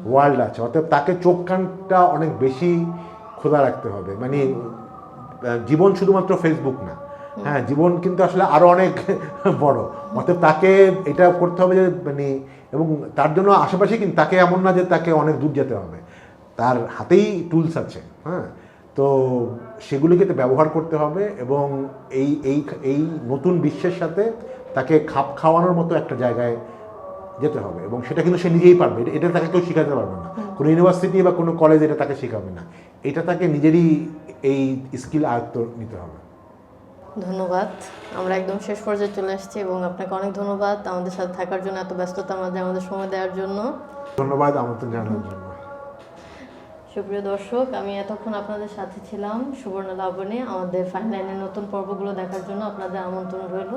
ওয়ার্ল্ড আছে, অতএব তাকে চোখ কানটা অনেক বেশি খোলা রাখতে হবে। মানে জীবন শুধুমাত্র ফেসবুক না, হ্যাঁ, জীবন কিন্তু আসলে আরও অনেক বড়। অতএব তাকে এটা করতে হবে যে মানে, এবং তার জন্য আশেপাশে কিন্তু তাকে এমন না যে তাকে অনেক দূর যেতে হবে, তার হাতেই টুলস আছে। হ্যাঁ, তো সেগুলিকে ব্যবহার করতে হবে, এবং এই এই এই নতুন বিশ্বের সাথে তাকে খাপ খাওয়ানোর মতো একটা জায়গায় যেতে হবে, এবং সেটা কিন্তু সে নিজেই পারবে। এটা তাকে কেউ শেখাতে পারবে না, কোনো ইউনিভার্সিটি বা কোনো কলেজ এটা তাকে শেখাবে না, এটা তাকে নিজেরই এই স্কিল আয়ত্ত নিতে হবে। ধন্যবাদ। আমরা একদম শেষ পর্যায়ে চলে আসছি, এবং আপনাকে অনেক ধন্যবাদ আমাদের সাথে থাকার জন্য, এত ব্যস্ততার মাঝে আমাদের সময় দেওয়ার জন্য। ধন্যবাদ আমন্ত্রণ জানানোর জন্য। সুপ্রিয় দর্শক, আমি এতক্ষণ আপনাদের সাথে ছিলাম সুবর্ণা লাবণী। আমাদের ফাইন লাইনের নতুন পর্বগুলো দেখার জন্য আপনাদের আমন্ত্রণ রইল।